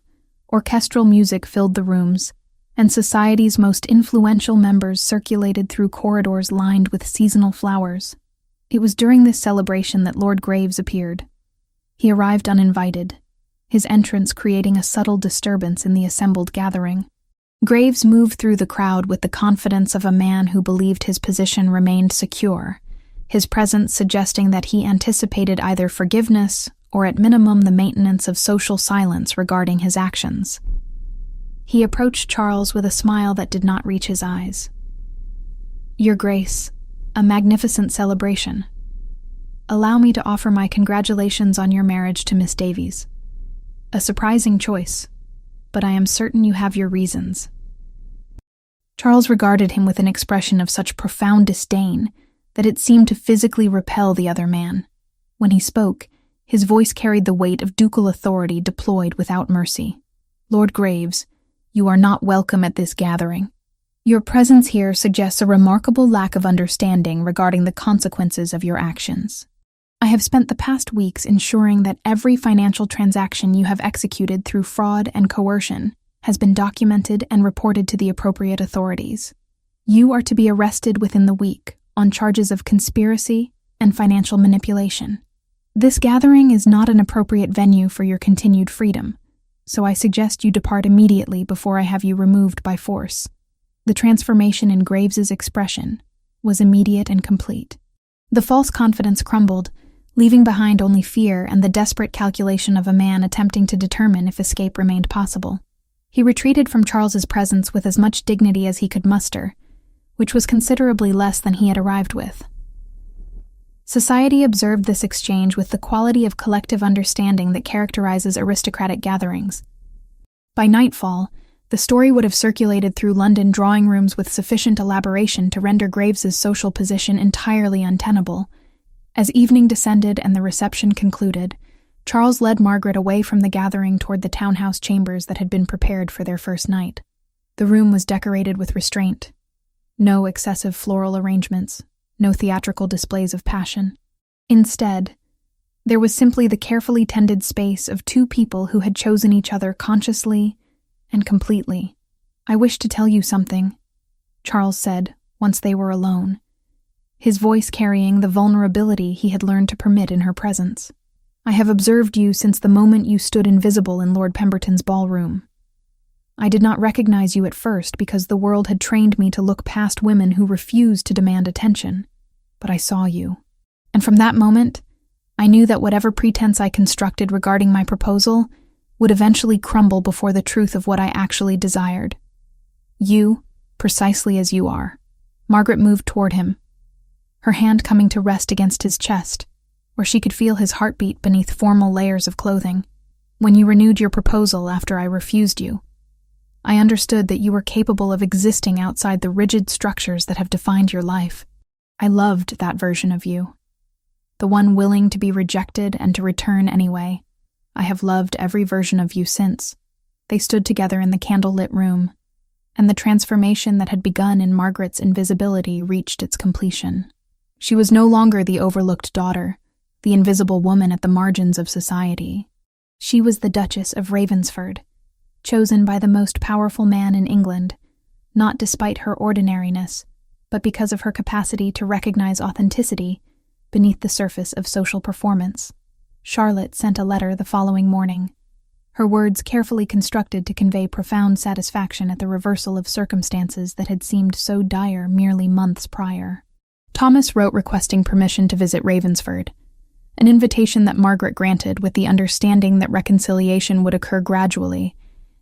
orchestral music filled the rooms, and society's most influential members circulated through corridors lined with seasonal flowers. It was during this celebration that Lord Graves appeared. He arrived uninvited, his entrance creating a subtle disturbance in the assembled gathering. Graves moved through the crowd with the confidence of a man who believed his position remained secure, his presence suggesting that he anticipated either forgiveness or at minimum the maintenance of social silence regarding his actions. He approached Charles with a smile that did not reach his eyes. "Your Grace, a magnificent celebration. Allow me to offer my congratulations on your marriage to Miss Davies. A surprising choice, but I am certain you have your reasons." Charles regarded him with an expression of such profound disdain that it seemed to physically repel the other man. When he spoke, his voice carried the weight of ducal authority deployed without mercy. "Lord Graves, you are not welcome at this gathering. Your presence here suggests a remarkable lack of understanding regarding the consequences of your actions. I have spent the past weeks ensuring that every financial transaction you have executed through fraud and coercion has been documented and reported to the appropriate authorities. You are to be arrested within the week on charges of conspiracy and financial manipulation. This gathering is not an appropriate venue for your continued freedom, so I suggest you depart immediately before I have you removed by force." The transformation in Graves's expression was immediate and complete. The false confidence crumbled, leaving behind only fear and the desperate calculation of a man attempting to determine if escape remained possible. He retreated from Charles's presence with as much dignity as he could muster, which was considerably less than he had arrived with. Society observed this exchange with the quality of collective understanding that characterizes aristocratic gatherings. By nightfall, the story would have circulated through London drawing rooms with sufficient elaboration to render Graves's social position entirely untenable. As evening descended and the reception concluded, Charles led Margaret away from the gathering toward the townhouse chambers that had been prepared for their first night. The room was decorated with restraint. No excessive floral arrangements, no theatrical displays of passion. Instead, there was simply the carefully tended space of two people who had chosen each other consciously and completely. "I wish to tell you something," Charles said once they were alone, his voice carrying the vulnerability he had learned to permit in her presence. "I have observed you since the moment you stood invisible in Lord Pemberton's ballroom. I did not recognize you at first because the world had trained me to look past women who refused to demand attention, but I saw you. And from that moment, I knew that whatever pretense I constructed regarding my proposal would eventually crumble before the truth of what I actually desired. You, precisely as you are." Margaret moved toward him, her hand coming to rest against his chest, where she could feel his heartbeat beneath formal layers of clothing. "When you renewed your proposal after I refused you, I understood that you were capable of existing outside the rigid structures that have defined your life. I loved that version of you, the one willing to be rejected and to return anyway. I have loved every version of you since." They stood together in the candlelit room, and the transformation that had begun in Margaret's invisibility reached its completion. She was no longer the overlooked daughter, the invisible woman at the margins of society. She was the Duchess of Ravensford, chosen by the most powerful man in England, not despite her ordinariness, but because of her capacity to recognize authenticity beneath the surface of social performance. Charlotte sent a letter the following morning, her words carefully constructed to convey profound satisfaction at the reversal of circumstances that had seemed so dire merely months prior. Thomas wrote requesting permission to visit Ravensford, an invitation that Margaret granted with the understanding that reconciliation would occur gradually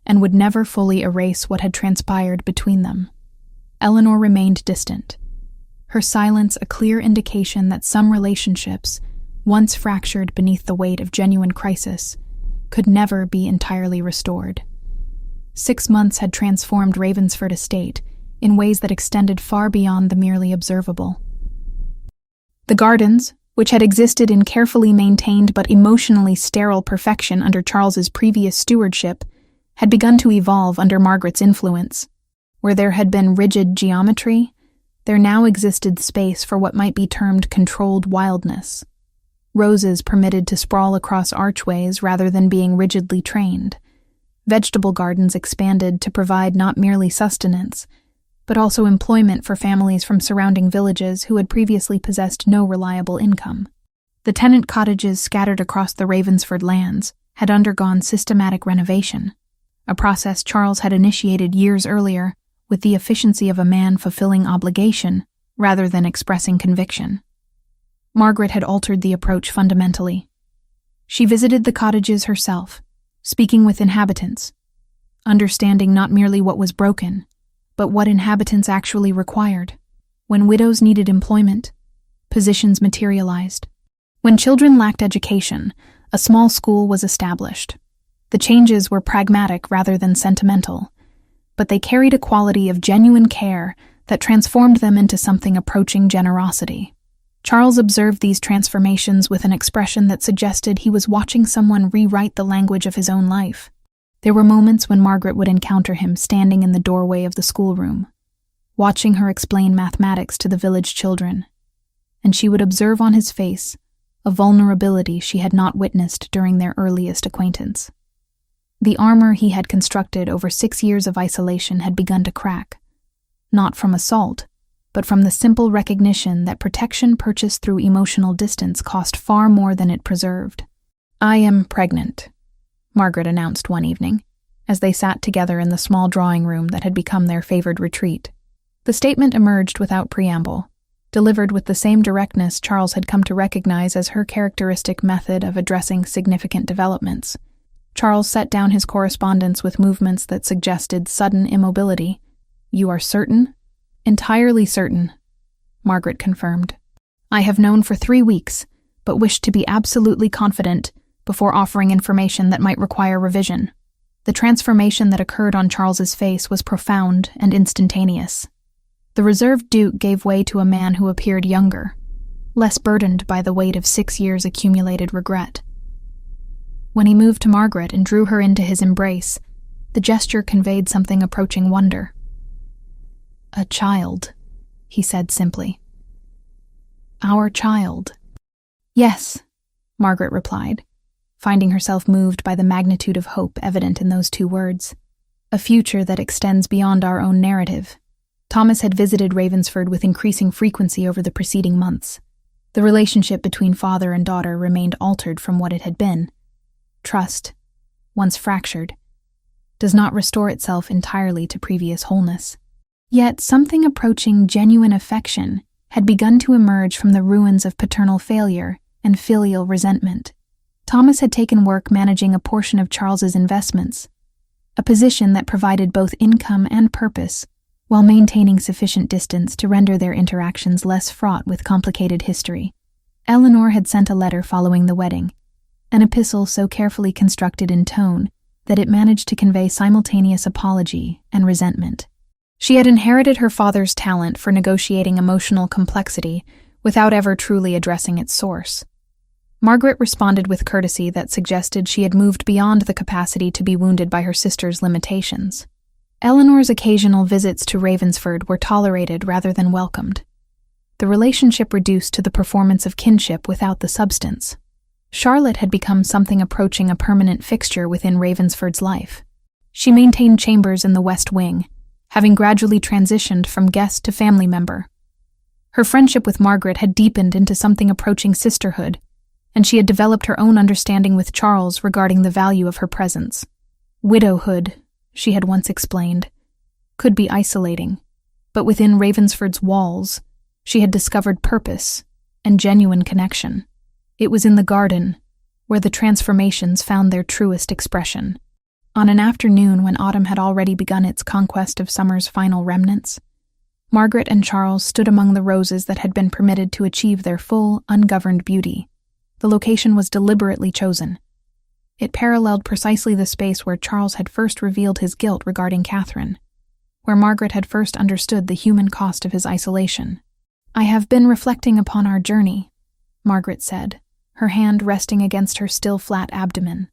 and would never fully erase what had transpired between them. Eleanor remained distant, her silence a clear indication that some relationships, once fractured beneath the weight of genuine crisis, could never be entirely restored. 6 months had transformed Ravensford Estate in ways that extended far beyond the merely observable. The gardens, which had existed in carefully maintained but emotionally sterile perfection under Charles's previous stewardship, had begun to evolve under Margaret's influence. Where there had been rigid geometry, there now existed space for what might be termed controlled wildness. Roses permitted to sprawl across archways rather than being rigidly trained. Vegetable gardens expanded to provide not merely sustenance, but also employment for families from surrounding villages who had previously possessed no reliable income. The tenant cottages scattered across the Ravensford lands had undergone systematic renovation, a process Charles had initiated years earlier with the efficiency of a man fulfilling obligation rather than expressing conviction. Margaret had altered the approach fundamentally. She visited the cottages herself, speaking with inhabitants, understanding not merely what was broken, but what inhabitants actually required. When widows needed employment, positions materialized. When children lacked education, a small school was established. The changes were pragmatic rather than sentimental, but they carried a quality of genuine care that transformed them into something approaching generosity. Charles observed these transformations with an expression that suggested he was watching someone rewrite the language of his own life. There were moments when Margaret would encounter him standing in the doorway of the schoolroom, watching her explain mathematics to the village children, and she would observe on his face a vulnerability she had not witnessed during their earliest acquaintance. The armor he had constructed over 6 years of isolation had begun to crack, not from assault, but from the simple recognition that protection purchased through emotional distance cost far more than it preserved. "I am pregnant," Margaret announced one evening, as they sat together in the small drawing room that had become their favored retreat. The statement emerged without preamble, delivered with the same directness Charles had come to recognize as her characteristic method of addressing significant developments. Charles set down his correspondence with movements that suggested sudden immobility. "You are certain?" "Entirely certain," Margaret confirmed. I have known for 3 weeks, but wished to be absolutely confident before offering information that might require revision. The transformation that occurred on Charles's face was profound and instantaneous. The reserved Duke gave way to a man who appeared younger, less burdened by the weight of 6 years' accumulated regret. When he moved to Margaret and drew her into his embrace, the gesture conveyed something approaching wonder. "A child," he said simply. "Our child." "Yes," Margaret replied, finding herself moved by the magnitude of hope evident in those 2 words. "A future that extends beyond our own narrative." Thomas had visited Ravensford with increasing frequency over the preceding months. The relationship between father and daughter remained altered from what it had been. Trust, once fractured, does not restore itself entirely to previous wholeness. Yet something approaching genuine affection had begun to emerge from the ruins of paternal failure and filial resentment. Thomas had taken work managing a portion of Charles's investments, a position that provided both income and purpose, while maintaining sufficient distance to render their interactions less fraught with complicated history. Eleanor had sent a letter following the wedding, an epistle so carefully constructed in tone that it managed to convey simultaneous apology and resentment. She had inherited her father's talent for negotiating emotional complexity without ever truly addressing its source. Margaret responded with courtesy that suggested she had moved beyond the capacity to be wounded by her sister's limitations. Eleanor's occasional visits to Ravensford were tolerated rather than welcomed. The relationship reduced to the performance of kinship without the substance. Charlotte had become something approaching a permanent fixture within Ravensford's life. She maintained chambers in the West Wing, having gradually transitioned from guest to family member. Her friendship with Margaret had deepened into something approaching sisterhood, and she had developed her own understanding with Charles regarding the value of her presence. Widowhood, she had once explained, could be isolating, but within Ravensford's walls, she had discovered purpose and genuine connection. It was in the garden, where the transformations found their truest expression. On an afternoon when autumn had already begun its conquest of summer's final remnants, Margaret and Charles stood among the roses that had been permitted to achieve their full, ungoverned beauty. The location was deliberately chosen. It paralleled precisely the space where Charles had first revealed his guilt regarding Catherine, where Margaret had first understood the human cost of his isolation. "I have been reflecting upon our journey," Margaret said, her hand resting against her still flat abdomen.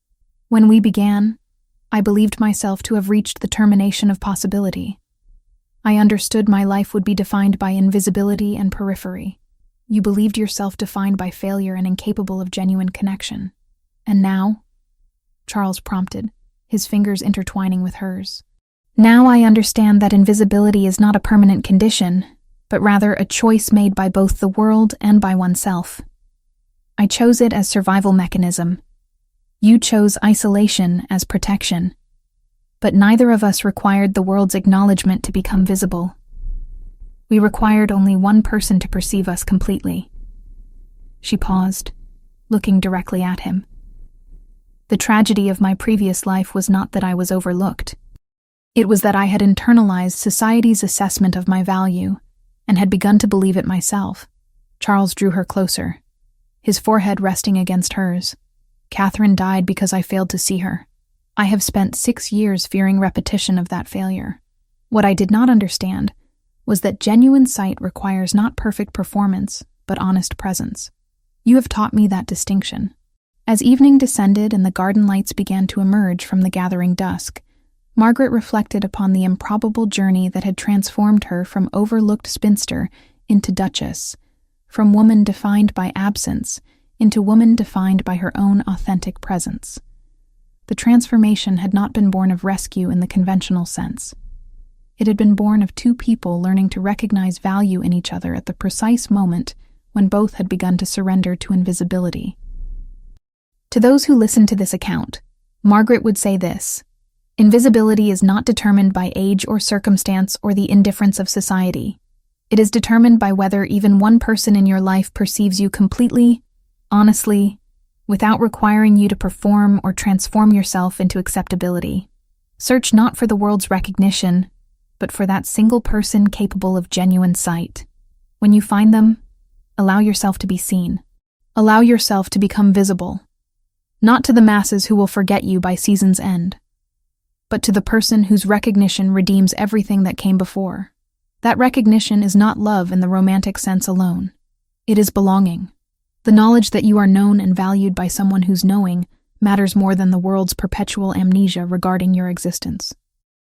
"When we began, I believed myself to have reached the termination of possibility. I understood my life would be defined by invisibility and periphery. You believed yourself defined by failure and incapable of genuine connection. And now?" Charles prompted, his fingers intertwining with hers. "Now I understand that invisibility is not a permanent condition, but rather a choice made by both the world and by oneself. I chose it as survival mechanism. You chose isolation as protection. But neither of us required the world's acknowledgement to become visible. We required only one person to perceive us completely." She paused, looking directly at him. "The tragedy of my previous life was not that I was overlooked. It was that I had internalized society's assessment of my value and had begun to believe it myself." Charles drew her closer, his forehead resting against hers. "Catherine died because I failed to see her. I have spent 6 years fearing repetition of that failure. What I did not understand was that genuine sight requires not perfect performance, but honest presence. You have taught me that distinction." As evening descended and the garden lights began to emerge from the gathering dusk, Margaret reflected upon the improbable journey that had transformed her from overlooked spinster into duchess, from woman defined by absence into woman defined by her own authentic presence. The transformation had not been born of rescue in the conventional sense. It had been born of 2 people learning to recognize value in each other at the precise moment when both had begun to surrender to invisibility. To those who listened to this account, Margaret would say this: "Invisibility is not determined by age or circumstance or the indifference of society. It is determined by whether even one person in your life perceives you completely, honestly, without requiring you to perform or transform yourself into acceptability. Search not for the world's recognition, but for that single person capable of genuine sight. When you find them, Allow yourself to be seen. Allow yourself to become visible. Not to the masses who will forget you by season's end, but to the person whose recognition redeems everything that came before. That recognition is not love in the romantic sense alone. It is belonging. The knowledge that you are known and valued by someone whose knowing matters more than the world's perpetual amnesia regarding your existence.